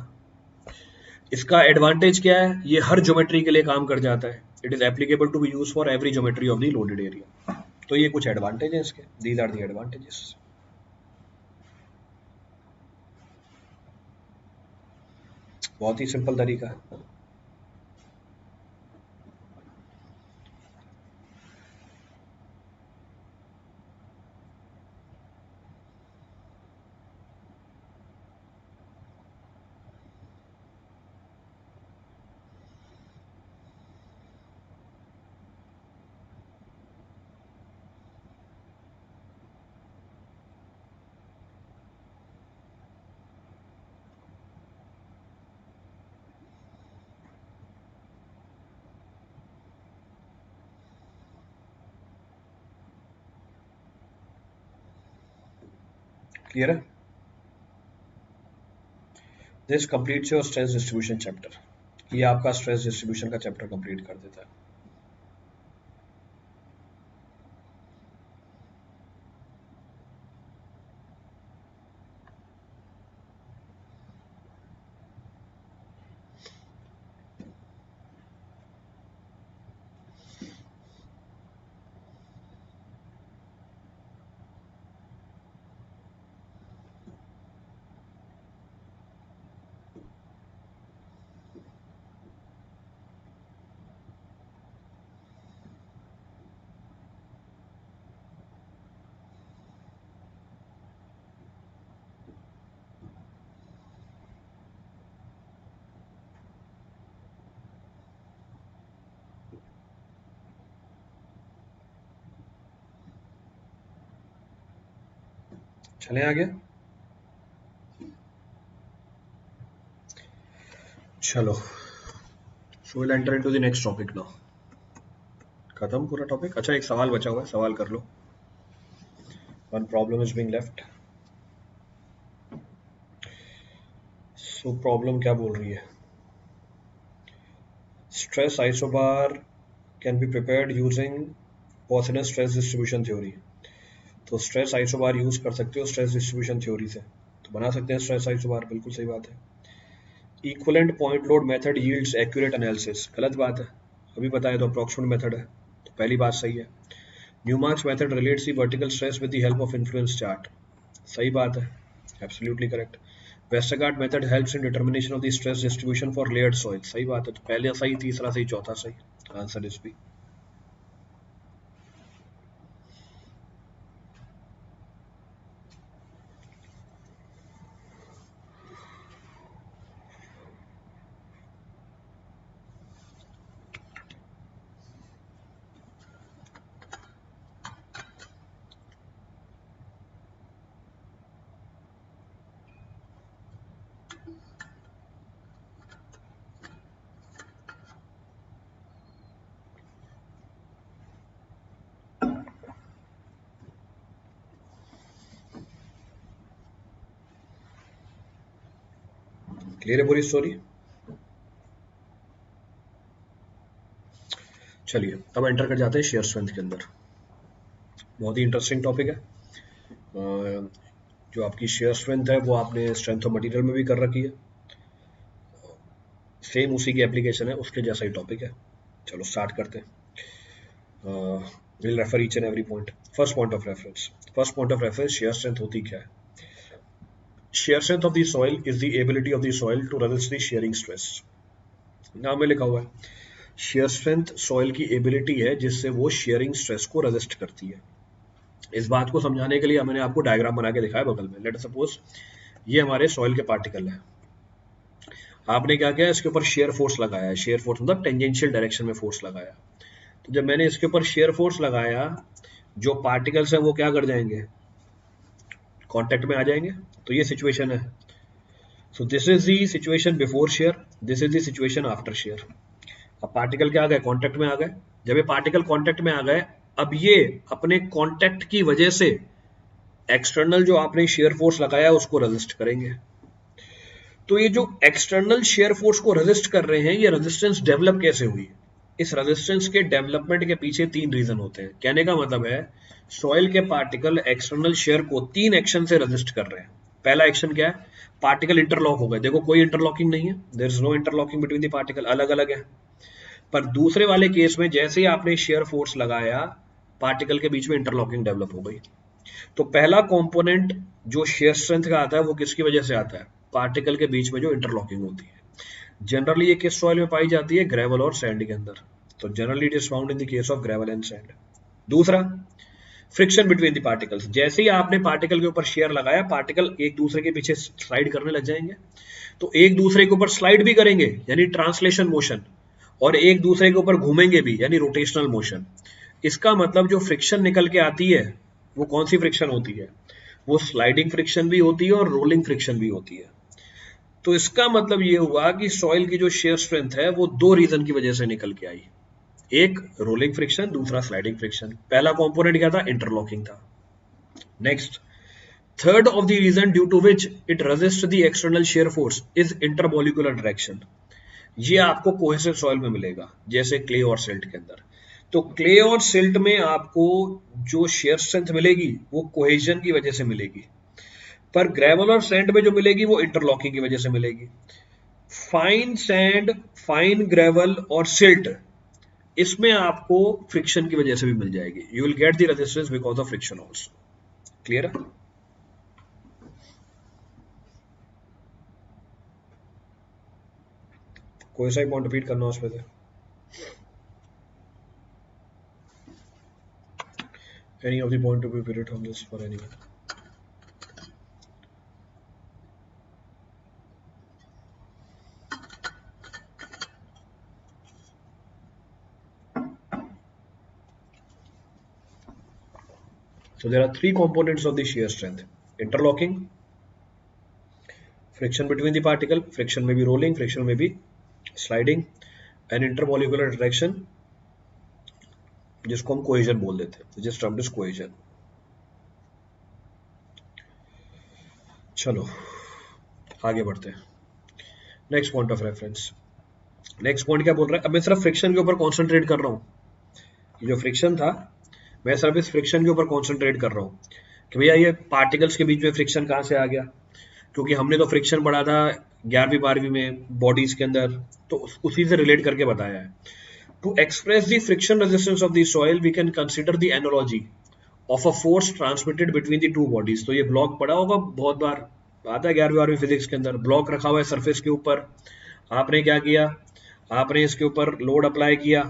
Speaker 1: इसका एडवांटेज क्या है, ये हर ज्योमेट्री के लिए काम कर जाता है, it is applicable to be use for every geometry of the loaded area. तो ये कुछ एडवांटेज है इसके, दीज आर द एडवांटेजेस। बहुत ही सिंपल तरीका है। क्लियर है? This completes your stress distribution chapter. ये आपका स्ट्रेस डिस्ट्रीब्यूशन का चैप्टर कंप्लीट कर देता है। चले आगे। चलो, so will enter into the next topic now. खत्म पूरा टॉपिक? अच्छा, एक सवाल बचा हुआ है, सवाल कर लो। One problem is being left. So problem क्या बोल रही है? Stress isobar can be prepared using Boussinesq's stress distribution theory. तो स्ट्रेस आइसोबार यूज कर सकते हो स्ट्रेस डिस्ट्रीब्यूशन थ्योरी से, तो बना सकते हैं स्ट्रेस आइसोबार। बिल्कुल सही बात है। Equivalent point load method yields accurate analysis, गलत बात है। अभी बताया तो अप्रॉक्सिमेट मेथड है, तो पहली बात सही है। Newmark's method relates the vertical stress with the help of influence chart, सही बात है, absolutely correct. Westergaard method helps in determination of the stress distribution for layered soil, सही बात है। तो पहले सही, तीसरा सही, चौथा सही, आंसर इज बी। क्लियर है पूरी स्टोरी? चलिए अब एंटर कर जाते हैं शेयर स्ट्रेंथ के अंदर। बहुत ही इंटरेस्टिंग टॉपिक है। जो आपकी शेयर स्ट्रेंथ है वो आपने स्ट्रेंथ ऑफ मटेरियल में भी कर रखी है, सेम उसी की एप्लीकेशन है, उसके जैसा ही टॉपिक है। चलो स्टार्ट करते हैं। Will refer each and every point. First point of reference, first point of reference, shear strength होती क्या है? Shear strength of the soil is the ability of the soil to resist the shearing stress. नाम में लिखा हुआ है, shear strength soil की ability है जिससे वो शेयरिंग स्ट्रेस को रेजिस्ट करती है। इस बात को समझाने के लिए मैंने आपको डायग्राम बना के दिखाया बगल में। लेट सपोज ये हमारे सॉइल के पार्टिकल है, आपने क्या किया, इसके ऊपर शेयर फोर्स लगाया है। शेयर फोर्स मतलब टेंजेंशियल डायरेक्शन में फोर्स लगाया। तो जब मैंने इसके ऊपर शेयर फोर्स लगाया, जो पार्टिकल्स हैं वो क्या कर जाएंगे, कांटेक्ट में आ जाएंगे। तो ये सिचुएशन है। So this is the situation before share, this is the situation after share. अब पार्टिकल क्या आ गए, कांटेक्ट में आ गए। जब ये पार्टिकल कांटेक्ट में आ गए, अब ये अपने कांटेक्ट की वजह से एक्सटर्नल जो आपने शेयर फोर्स लगाया है उसको रेजिस्ट करेंगे। तो ये जो एक्सटर्नल शेयर फोर्स को रेजिस्ट कर रहे हैं, ये रेजिस्टेंस डेवलप कैसे हुई? इस रेजिस्टेंस के डेवलपमेंट के पीछे तीन रीजन होते हैं। कहने का मतलब है सॉइल के पार्टिकल एक्सटर्नल शेयर को तीन एक्शन से रेजिस्ट कर रहे हैं। पहला एक्शन क्या है, पार्टिकल इंटरलॉक हो गए। देखो कोई इंटरलॉकिंग नहीं है, there is no interlocking between the particle, अलग अलग है। पर दूसरे वाले केस में जैसे ही आपने शेयर फोर्स लगाया, पार्टिकल के बीच में इंटरलॉकिंग डेवलप हो गई। तो पहला कंपोनेंट जो शेयर स्ट्रेंथ का आता है वो किसकी वजह से आता है, पार्टिकल के बीच में जो इंटरलॉकिंग होती है। जनरली ये किस सॉइल में पाई जाती है, ग्रेवल और सैंड के अंदर। तो generally it is found in the case of gravel and sand. दूसरा, फ्रिक्शन बिटवीन द पार्टिकल्स। जैसे ही आपने पार्टिकल के ऊपर शेयर लगाया, पार्टिकल एक दूसरे के पीछे स्लाइड करने लग जाएंगे। तो एक दूसरे के ऊपर स्लाइड भी करेंगे यानी ट्रांसलेशन मोशन, और एक दूसरे के ऊपर घूमेंगे भी यानी रोटेशनल मोशन। इसका मतलब जो फ्रिक्शन निकल के आती है वो कौन सी फ्रिक्शन होती है, वो स्लाइडिंग फ्रिक्शन भी होती है और रोलिंग फ्रिक्शन भी होती है। तो इसका मतलब ये हुआ कि सॉइल की जो शेयर स्ट्रेंथ है वो दो रीजन की वजह से निकल के आई, एक रोलिंग फ्रिक्शन, दूसरा स्लाइडिंग फ्रिक्शन। पहला कंपोनेंट क्या था, इंटरलॉकिंग था। Next, third of the reason due to which it resist the external shear force is intermolecular direction. ये आपको कोहेसिव सॉइल में मिलेगा, जैसे क्ले और सिल्ट के अंदर। तो क्ले और सिल्ट में आपको जो शेयर स्ट्रेंथ मिलेगी वो कोहेजन की वजह से मिलेगी, पर ग्रेवल और सैंड में जो मिलेगी वो इंटरलॉकिंग की वजह से मिलेगी। फाइन सैंड, फाइन ग्रेवल और सिल्ट, इसमें आपको फ्रिक्शन की वजह से भी मिल जाएगी। You will get the resistance because of friction also. Clear है? कोई सा पॉइंट रिपीट करना उसमें से? Any of the point to be repeated from this for anyone? So there are three components of the shear strength: interlocking, friction between the particle, friction may be rolling, friction may be sliding, and intermolecular direction, जिसको हम cohesion बोल देते हैं, जिस term is cohesion. चलो आगे बढ़ते हैं। Next point of reference. Next point क्या बोल रहा है? अब मैं सिर्फ फ्रिक्शन के ऊपर कॉन्सेंट्रेट कर रहा हूँ। जो फ्रिक्शन था, मैं सिर्फ इस फ्रिक्शन के ऊपर कॉन्सेंट्रेट कर रहा हूँ कि भैया ये पार्टिकल्स के बीच में फ्रिक्शन कहाँ से आ गया, क्योंकि हमने तो फ्रिक्शन पढ़ा था 11वीं 12वीं में बॉडीज के अंदर, तो उसी से रिलेट करके बताया है। To express the friction resistance of the soil, we can consider the analogy of a force transmitted between the two bodies। तो ये ब्लॉक पढ़ा होगा बहुत बार, आता है 11वीं 12वीं फिजिक्स के अंदर। ब्लॉक रखा हुआ है सरफेस के ऊपर, आपने क्या किया, आपने इसके ऊपर लोड अप्लाई किया,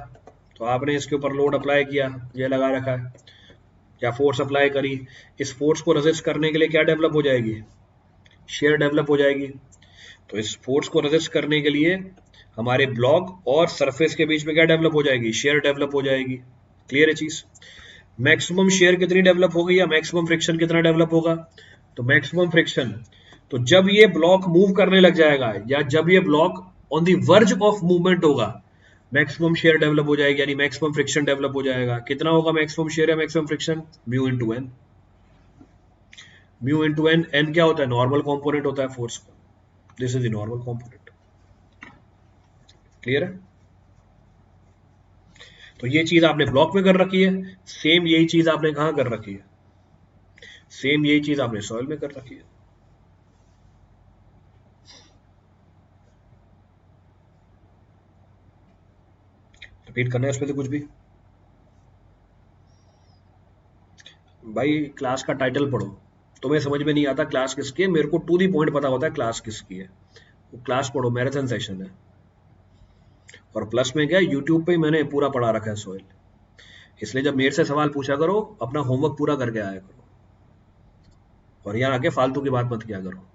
Speaker 1: तो आपने इसके ऊपर लोड अप्लाई किया, ये लगा रखा है, या फोर्स अप्लाई करी। इस फोर्स को रेजिस्ट करने के लिए क्या डेवलप हो जाएगी? शेयर डेवलप हो जाएगी। तो इस फोर्स को रेजिस्ट करने के लिए हमारे ब्लॉक और सरफेस के बीच में क्या डेवलप हो जाएगी? शेयर डेवलप हो जाएगी। क्लियर है चीज? मैक्सिमम शेयर कितनी डेवलप होगी या मैक्सिमम फ्रिक्शन कितना डेवलप होगा? तो मैक्सिमम फ्रिक्शन। तो जब ये ब्लॉक मूव करने लग जाएगा या जब ये block on the verge of movement होगा, मैक्सिमम शेयर डेवलप हो जाएगी, यानी मैक्सिमम फ्रिक्शन डेवलप हो जाएगा। कितना होगा मैक्सिमम शेयर या maximum friction? Mu into N. Mu into N. N क्या होता है? नॉर्मल कॉम्पोनेंट होता है फोर्स का। This is the normal component. Clear है? तो ये चीज आपने ब्लॉक में कर रखी है, सेम यही चीज आपने कहां कर रखी है? सेम यही चीज आपने सॉइल में कर रखी है। रिपीट करना है इसमें से कुछ भी? भाई क्लास का टाइटल पढ़ो, तुम्हें समझ में नहीं आता क्लास किसकी है, मेरे को टू दी पॉइंट पता होता है क्लास किसकी है। वो क्लास पढ़ो, मैराथन सेशन है। और प्लस में क्या, यूट्यूब पे मैंने पूरा पढ़ा रखा है सॉइल, इसलिए जब मेरे से सवाल पूछा करो अपना होमवर्क पूरा करके आया करो, और यहाँ आके फालतू की बात मत किया करो।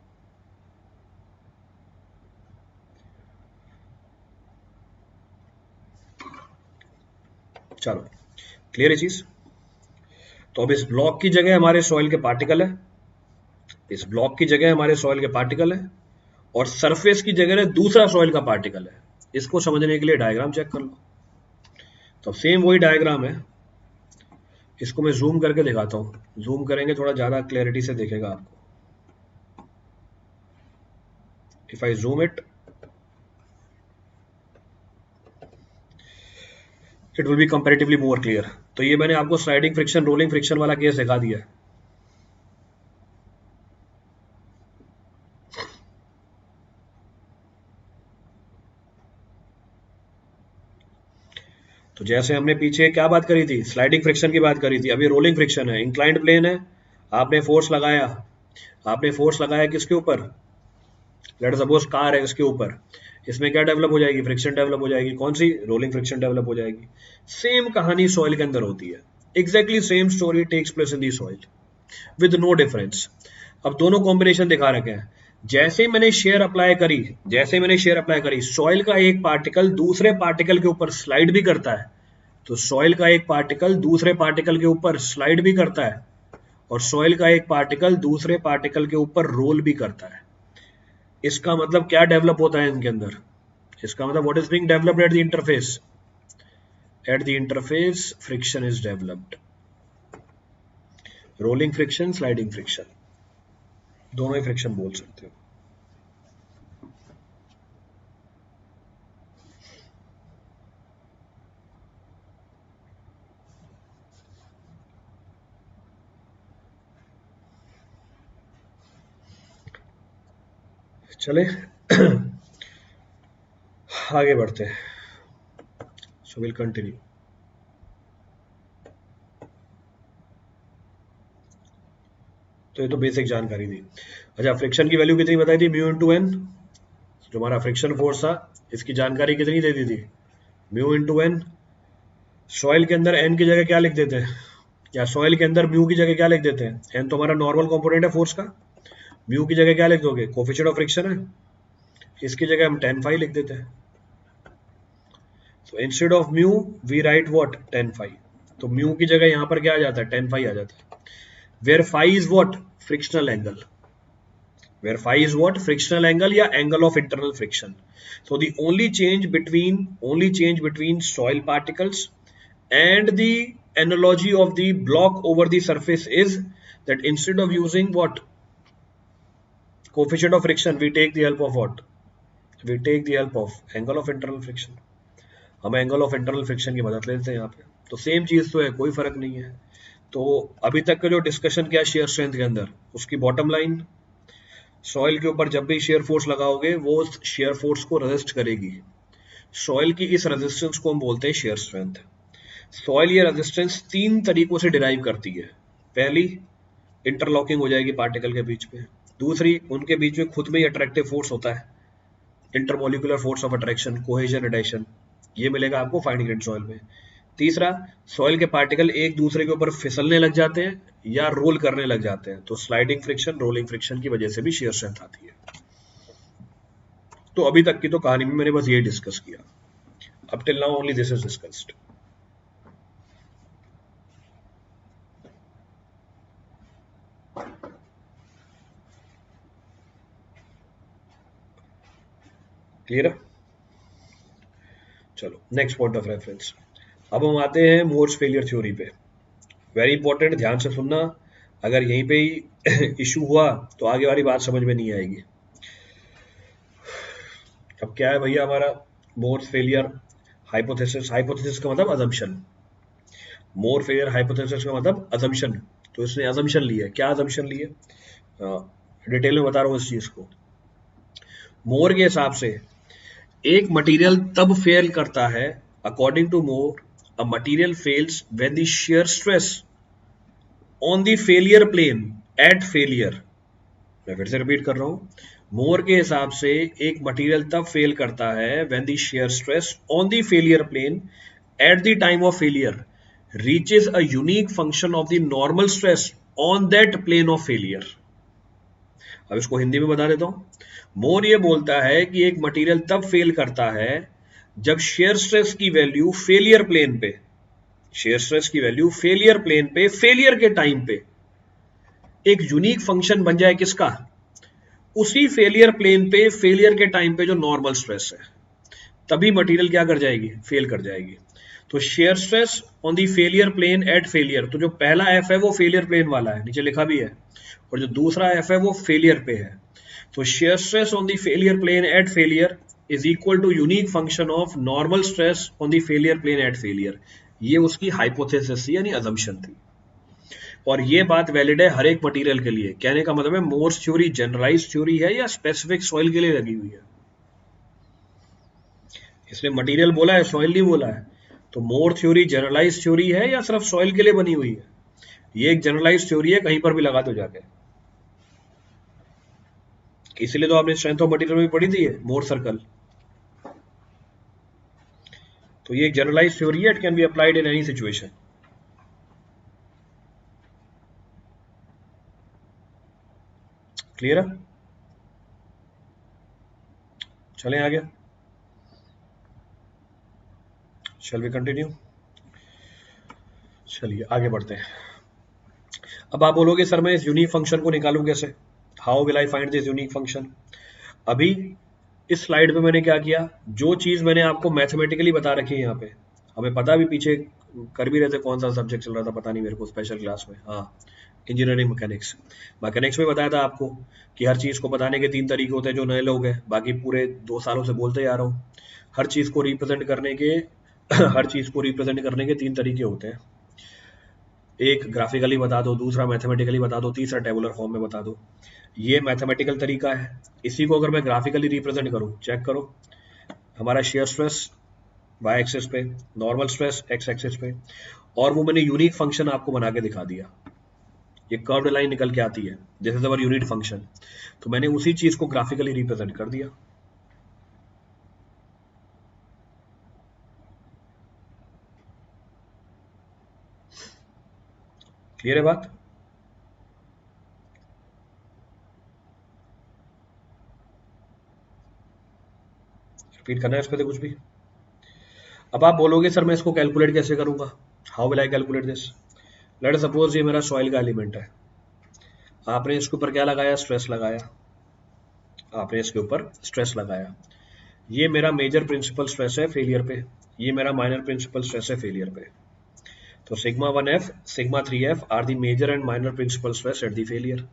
Speaker 1: चलो क्लियर है चीज? तो अब इस ब्लॉक की जगह हमारे सॉइल के पार्टिकल है, इस ब्लॉक की जगह हमारे सॉइल के पार्टिकल है, और सरफेस की जगह दूसरा सॉइल का पार्टिकल है। इसको समझने के लिए डायग्राम चेक कर लो। तो सेम वही डायग्राम है, इसको मैं जूम करके दिखाता हूं। जूम करेंगे थोड़ा ज्यादा क्लैरिटी से देखेगा आपको। If I zoom it, it will B comparatively more clear. तो ये मैंने आपको स्लाइडिंग फ्रिक्शन, रोलिंग फ्रिक्शन वाला केस दिखा दिया है। तो जैसे हमने पीछे क्या बात करी थी, स्लाइडिंग फ्रिक्शन की बात करी थी, अभी रोलिंग फ्रिक्शन है। इंक्लाइंड प्लेन है, आपने फोर्स लगाया, आपने फोर्स लगाया किसके ऊपर? लेट सपोज कार है, इसके ऊपर, इसमें क्या डेवलप हो जाएगी? फ्रिक्शन डेवलप हो जाएगी। कौन सी? रोलिंग फ्रिक्शन डेवलप हो जाएगी। सेम कहानी सॉइल के अंदर होती है, exactly same story takes place in the soil with no difference. अब दोनों कॉम्बिनेशन दिखा रखे हैं। जैसे मैंने शेयर अप्लाई करी, जैसे मैंने शेयर अप्लाई करी, सॉइल का एक पार्टिकल दूसरे पार्टिकल के ऊपर स्लाइड भी करता है। तो सॉइल का एक पार्टिकल दूसरे पार्टिकल के ऊपर स्लाइड भी करता है, और सॉइल का एक पार्टिकल दूसरे पार्टिकल के ऊपर रोल भी करता है। इसका मतलब क्या डेवलप होता है इनके अंदर? इसका मतलब what is being developed at the interface? At the interface friction is developed. Rolling friction, sliding friction. दोनों ही फ्रिक्शन बोल सकते हो। चले आगे बढ़ते हैं। So will continue. तो ये तो बेसिक जानकारी थी। अच्छा, फ्रिक्शन की वैल्यू कितनी बताई थी? Mu into N. जो हमारा फ्रिक्शन फोर्स था, इसकी जानकारी कितनी दे दी थी? Mu into N. सॉइल के अंदर एन की जगह क्या लिख देते हैं, या सॉइल के अंदर म्यू की जगह क्या लिख देते हैं? एन तो हमारा नॉर्मल कंपोनेंट है फोर्स का, म्यू की जगह क्या लिख दोगे? कोफिशिएंट ऑफ फ्रिक्शन है, इसकी जगह हम 10 फाई लिख देते हैं। So instead of mu we write what? 10 phi। तो mu की जगह यहाँ पर क्या आ जाता है? 10 phi आ जाता है। Where phi is what? Frictional angle। Where phi is what? Frictional angle या angle of internal friction। So the only change between soil particles and the analogy of the block over the surface is that instead of using what? Coefficient of friction, we take the help of what? We take the help of angle of internal friction। हम angle of internal friction की मदद लेते हैं यहाँ पे। तो same चीज तो है, कोई फर्क नहीं है। तो अभी तक का जो डिस्कशन किया शेयर स्ट्रेंथ के अंदर, उसकी बॉटम लाइन, सॉइल के ऊपर जब भी शेयर फोर्स लगाओगे वो शेयर फोर्स को रेजिस्ट करेगी। सॉइल की इस रेजिस्टेंस को हम बोलते हैं शेयर स्ट्रेंथ। सॉइल ये रेजिस्टेंस 3 तरीकों से डिराइव करती है। पहली, इंटरलॉकिंग हो जाएगी पार्टिकल के बीच में। दूसरी, उनके बीच में खुद में ही अट्रैक्टिव फोर्स होता है, intermolecular force of attraction, cohesion, reduction, ये मिलेगा आपको फाइन ग्रेड सॉइल में। तीसरा, सॉइल के पार्टिकल एक दूसरे के ऊपर फिसलने लग जाते हैं या रोल करने लग जाते हैं, तो स्लाइडिंग फ्रिक्शन, रोलिंग फ्रिक्शन की वजह से भी शेयर स्ट्रेंथ आती है। तो अभी तक की तो कहानी में मैंने बस ये डिस्कस किया। अब till now only this is discussed. Clear है? चलो नेक्स्ट पॉइंट ऑफ रेफरेंस। अब हम आते हैं मोर्स फेलियर थ्योरी पे। वेरी इंपॉर्टेंट, ध्यान से सुनना। अगर यहीं पे ही इशू हुआ तो आगे वाली बात समझ में नहीं आएगी। अब क्या है भैया हमारा मोर्स फेलियर हाइपोथेसिस। हाइपोथेसिस का मतलब अजम्पशन। मोर फेलियर हाइपोथेसिस का मतलब अजम्पशन। तो इसने अजम्पशन ली है। क्या अजम्पशन ली है? डिटेल में बता रहा हूँ इस चीज को। मोर के हिसाब से एक मटेरियल तब फेल करता है, according to Mohr, a material fails when the shear stress on the failure plane at failure. मैं फिर से रिपीट कर रहा हूं। मोर के हिसाब से एक मटेरियल तब फेल करता है when the shear stress on the failure plane at the time of failure reaches a unique function of the normal stress on that plane of failure. अब इसको हिंदी में बता देता हूं। मोर ये बोलता है कि एक मटेरियल तब फेल करता है जब शेयर स्ट्रेस की वैल्यू फेलियर प्लेन पे, शेयर स्ट्रेस की वैल्यू फेलियर प्लेन पे, फेलियर के टाइम पे एक यूनिक फंक्शन बन जाए। किसका? उसी फेलियर प्लेन पे, फेलियर के टाइम पे जो नॉर्मल स्ट्रेस है, तभी मटेरियल क्या कर जाएगी? फेल कर जाएगी। तो shear stress on the failure plane at failure, तो जो पहला एफ है वो फेलियर प्लेन वाला है, नीचे लिखा भी है, और जो दूसरा एफ है वो फेलियर पे है। तो shear stress on the failure plane at failure is equal to unique function of normal stress on the failure plane at failure. ये उसकी हाइपोथेसिस थी, यानी अजम्पशन थी। और ये बात वैलिड है हर एक मटेरियल के लिए। कहने का मतलब है मोर्स थ्योरी जनरलाइज थ्योरी है या स्पेसिफिक सॉइल के लिए लगी हुई है। इसने मटेरियल बोला है, सॉइल नहीं बोला है। तो मोर थ्योरी जनरलाइज थ्योरी है या सिर्फ सॉइल के लिए बनी हुई है? ये एक जनरलाइज थ्योरी है, कहीं पर भी लगा दो जाके। इसलिए तो आपने स्ट्रेंथ ऑफ मटेरियल में पढ़ी थी ये मोर सर्कल। तो ये एक जनरलाइज थ्योरी है, it can be applied in any situation. Clear है? चलें आगे। Shall we continue? चलिए आगे बढ़ते हैं। अब आप बोलोगे सर मैं इस यूनिक फंक्शन को निकालूं कैसे? How will I find this unique function? अभी इस स्लाइड पे मैंने क्या किया, जो चीज मैंने आपको मैथमेटिकली बता रखी है यहाँ पे, हमें पता भी पीछे कर भी रहे थे, कौन सा सब्जेक्ट चल रहा था पता नहीं मेरे को स्पेशल क्लास में, हाँ इंजीनियरिंग मैकेनिक्स। मैकेनिक्स में बताया था आपको कि हर चीज़ को बताने के 3 तरीके होते हैं, जो नए लोग हैं, बाकी पूरे 2 सालों से बोलते आ रहा हूँ। हर चीज़ को रिप्रेजेंट करने के हर चीज़ को रिप्रेजेंट करने के 3 तरीके होते हैं। एक ग्राफिकली बता दो, दूसरा मैथमेटिकली बता दो, तीसरा टेबुलर फॉर्म में बता दो। ये मैथमेटिकल तरीका है। इसी को अगर मैं ग्राफिकली रिप्रेजेंट करूँ, चेक करो, हमारा शेयर स्ट्रेस वाई एक्सिस पे, नॉर्मल स्ट्रेस एक्स एक्सिस पे, और वो मैंने यूनिक फंक्शन आपको बना के दिखा दिया। ये कर्व्ड लाइन निकल के आती है, this is our unit function. तो मैंने उसी चीज को ग्राफिकली रिप्रेजेंट कर दिया। क्लियर है बात? रिपीट करना है इस पे तो कुछ भी? अब आप बोलोगे सर मैं इसको कैलकुलेट कैसे करूंगा, how will I calculate this? Let suppose ये मेरा सॉइल का एलिमेंट है, आपने इसके ऊपर क्या लगाया, स्ट्रेस लगाया, आपने इसके ऊपर स्ट्रेस लगाया। ये मेरा मेजर प्रिंसिपल स्ट्रेस है फेलियर पे, ये मेरा माइनर प्रिंसिपल स्ट्रेस है फेलियर पे। तो sigma 1f sigma 3f are the major and minor principal stress at the failure.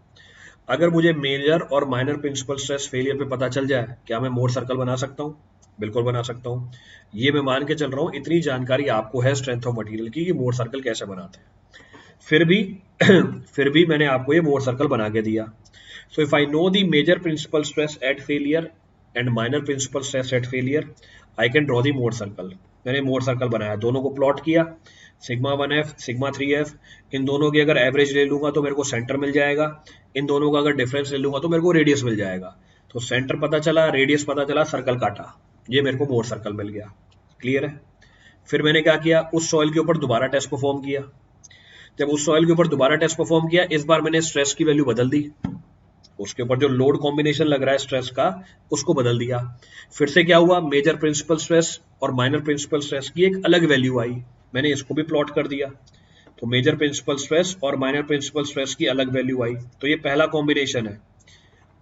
Speaker 1: अगर मुझे मेजर और माइनर प्रिंसिपल स्ट्रेस फेलियर पे पता चल जाए, क्या मैं मोर सर्कल बना सकता हूँ? बिल्कुल बना सकता हूँ। ये मैं मान के चल रहा हूँ, इतनी जानकारी आपको है स्ट्रेंथ ऑफ मटेरियल की कि मोर सर्कल कैसे बनाते हैं। फिर भी फिर भी मैंने आपको ये मोर सर्कल बना के दिया। So if I know the major principal stress at failure and minor principal stress at failure, I can draw the Mohr circle. मैंने मोर सर्कल बनाया, दोनों को प्लॉट किया, सिग्मा 1f सिग्मा 3f, इन दोनों की अगर एवरेज ले लूंगा तो मेरे को सेंटर मिल जाएगा, इन दोनों का अगर डिफरेंस ले लूंगा तो मेरे को रेडियस मिल जाएगा। तो सेंटर पता चला, रेडियस पता चला, सर्कल काटा, ये मेरे को मोर सर्कल मिल गया। क्लियर है? फिर मैंने क्या किया, उस सॉइल के ऊपर दोबारा टेस्ट परफॉर्म किया। जब उस सॉइल के ऊपर दोबारा टेस्ट परफॉर्म किया, इस बार मैंने स्ट्रेस की वैल्यू बदल दी, उसके ऊपर जो लोड कॉम्बिनेशन लग रहा है स्ट्रेस का, उसको बदल दिया। फिर से क्या हुआ, मेजर प्रिंसिपल स्ट्रेस और माइनर प्रिंसिपल स्ट्रेस की एक अलग वैल्यू आई, मैंने इसको भी प्लॉट कर दिया। तो मेजर प्रिंसिपल स्ट्रेस और माइनर प्रिंसिपल स्ट्रेस की अलग वैल्यू आई। तो ये पहला कॉम्बिनेशन है।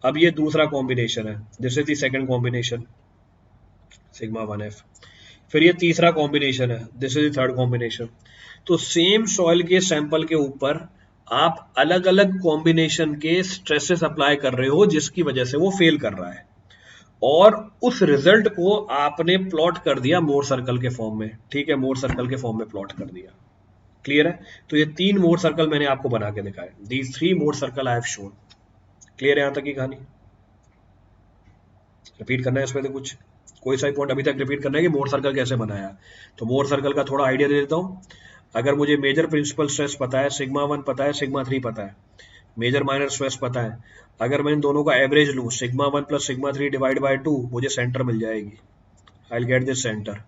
Speaker 1: अब ये दूसरा कॉम्बिनेशन है, this is the second combination, sigma 1f। फिर ये तीसरा कॉम्बिनेशन है, this is the third combination. तो सेम सॉइल के सैंपल के ऊपर आप अलग अलग कॉम्बिनेशन के स्ट्रेसेस अप्लाई कर रहे हो, जिसकी वजह से वो फेल कर रहा है, और उस रिजल्ट को आपने प्लॉट कर दिया मोर सर्कल के फॉर्म में। ठीक है, मोर सर्कल के फॉर्म में प्लॉट कर दिया। क्लियर है? तो ये 3 मोर सर्कल मैंने आपको बना के दिखाए, these 3 Mohr circle I have shown. Clear है यहां तक की कहानी? रिपीट करना है इसमें तो कुछ, कोई सा पॉइंट अभी तक रिपीट करना है कि मोर सर्कल कैसे बनाया? तो मोर सर्कल का थोड़ा आइडिया दे देता हूं। अगर मुझे मेजर प्रिंसिपल स्ट्रेस पता है, सिग्मा 1 पता है, सिग्मा 3 पता है, मेजर माइनर स्ट्रेस पता है, अगर मैं इन दोनों का एवरेज लूं, sigma 1 plus sigma 3 divide by 2, मुझे सेंटर मिल जाएगी। I will get this centre,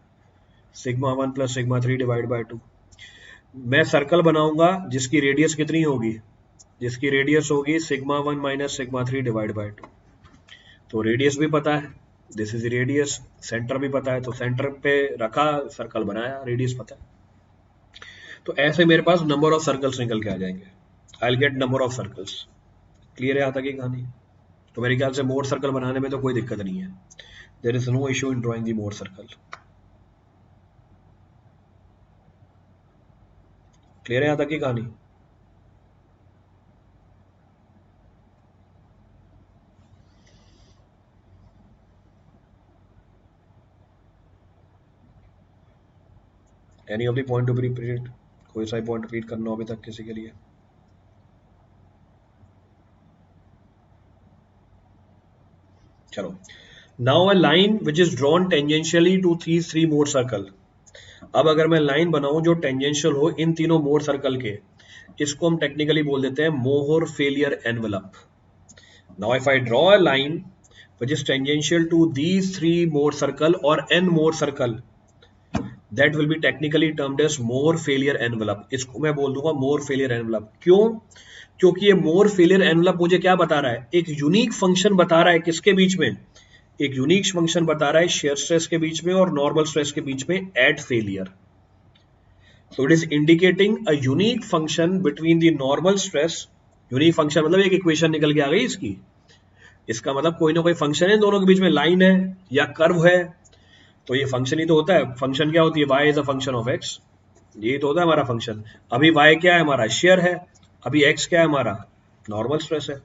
Speaker 1: sigma 1 plus sigma 3 divide by 2। मैं सर्कल बनाऊंगा जिसकी रेडियस कितनी होगी, जिसकी रेडियस होगी sigma 1 minus sigma 3 divide by 2। तो रेडियस भी पता है, दिस इज रेडियस, सेंटर भी पता है, तो सेंटर पे रखा, सर्कल बनाया, रेडियस पता है। तो ऐसे मेरे पास नंबर ऑफ सर्कल्स निकल के आ जाएंगे, I will get number of circles. Clear है यहाँ तक की कहानी? तो मेरे ख्याल से मोर सर्कल बनाने में तो कोई दिक्कत नहीं है, there is no issue in drawing the Mohr circle. Clear है यहाँ तक की कहानी? Any of the point to be repeated? कोई सा पॉइंट रिपीट करना हो अभी तक किसी के लिए? चलो, now a line which is drawn tangentially to these 3 Mohr circle. अब अगर मैं लाइन बनाऊं जो टेंजेंशियल हो इन तीनों मोर सर्कल के, इसको हम टेक्निकली बोल देते हैं मोहर failure envelope. Now if I draw a line which is tangential to these 3 more circle or n more circle, that will be technically termed as more failure envelope। इसको मैं बोल दूंगा more failure envelope। क्यों? क्योंकि ये more failure envelope मुझे क्या बता रहा है, एक यूनिक फंक्शन बता रहा है, किसके बीच में, एक यूनिक फंक्शन बता रहा है शेयर स्ट्रेस के बीच में और नॉर्मल स्ट्रेस के बीच में at failure. So it is indicating a unique function between the normal stress. Unique function मतलब एक इक्वेशन निकल के आ गई इसकी, इसका मतलब कोई ना कोई फंक्शन है, दोनों के बीच में लाइन है या कर्व है, तो ये फंक्शन ही तो होता है। फंक्शन क्या होती है, y is a function of x, ये तो होता है हमारा फंक्शन। अभी y क्या है हमारा, शेयर है। अभी x क्या है हमारा, नॉर्मल स्ट्रेस है।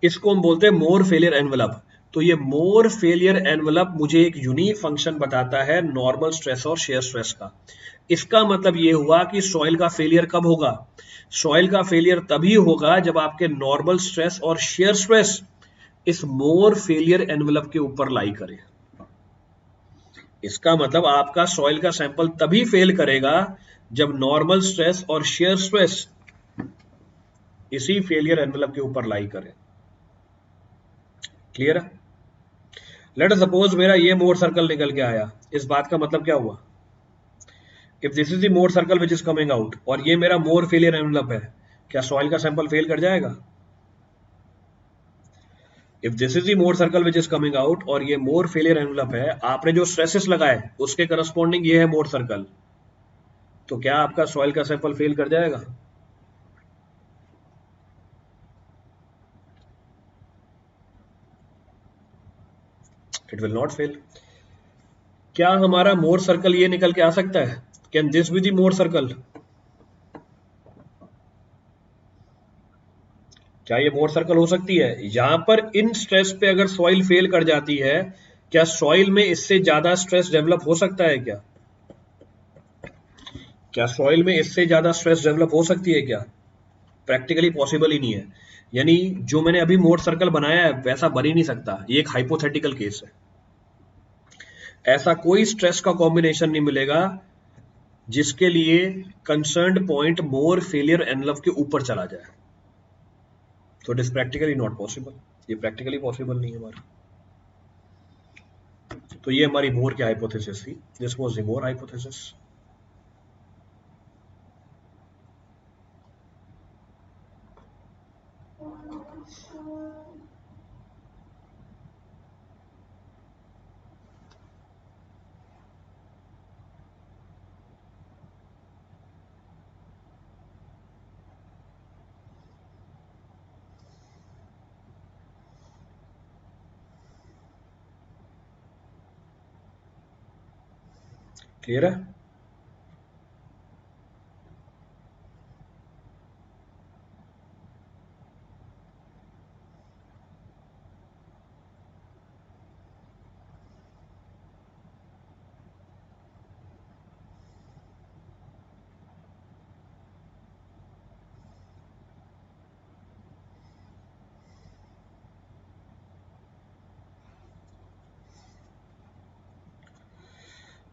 Speaker 1: इसको हम बोलते हैं मोर फेलियर एनवलप। तो ये मोर फेलियर एनवलप मुझे एक यूनिक फंक्शन बताता है नॉर्मल स्ट्रेस और शेयर स्ट्रेस का। इसका मतलब ये हुआ कि सॉइल का फेलियर कब होगा, सॉइल का फेलियर तभी होगा जब आपके नॉर्मल स्ट्रेस और शेयर स्ट्रेस इस मोर फेलियर एनवलप के ऊपर लाई करे। इसका मतलब आपका सॉइल का सैंपल तभी फेल करेगा जब नॉर्मल स्ट्रेस और शेयर स्ट्रेस इसी फेलियर एनवलप के ऊपर लाई करे। क्लियर है? लेट सपोज मेरा ये मोर सर्कल निकल के आया, इस बात का मतलब क्या हुआ, if this is the more circle which is coming out और ये मेरा मोर फेलियर एनवलप है, क्या सॉइल का सैंपल फेल कर जाएगा? If this is the more circle which is coming out और ये मोर फेलियर एनवलप है, आपने जो स्ट्रेसेस लगाए उसके करस्पॉन्डिंग ये है मोर सर्कल, तो क्या आपका सॉइल का सैंपल फेल कर जाएगा? It will not fail. क्या हमारा मोर सर्कल ये निकल के आ सकता है, can this be the more circle? क्या ये मोर सर्कल हो सकती है? यहां पर इन स्ट्रेस पे अगर सॉइल फेल कर जाती है, क्या सॉइल में इससे ज्यादा स्ट्रेस डेवलप हो सकता है क्या? क्या सॉइल में इससे ज्यादा स्ट्रेस डेवलप हो सकती है क्या? प्रैक्टिकली पॉसिबल ही नहीं है। यानी जो मैंने अभी मोर सर्कल बनाया है वैसा बन ही नहीं सकता, ये एक हाइपोथेटिकल केस है। ऐसा कोई स्ट्रेस का कॉम्बिनेशन नहीं मिलेगा जिसके लिए concerned point Mohr failure envelope के ऊपर चला जाए। तो it is practically not possible, ये प्रैक्टिकली पॉसिबल नहीं है हमारा। तो ये हमारी मोर की हाइपोथेसिस थी, this was the more hypothesis. Clear है?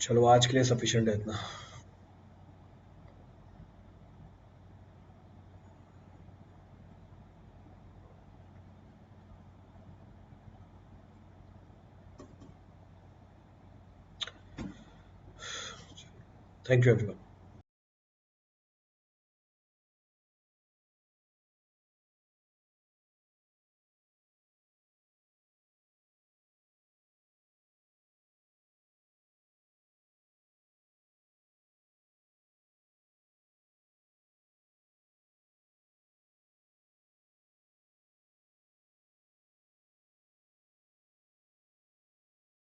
Speaker 1: चलो आज के लिए सफिशिएंट है इतना। Thank you everyone.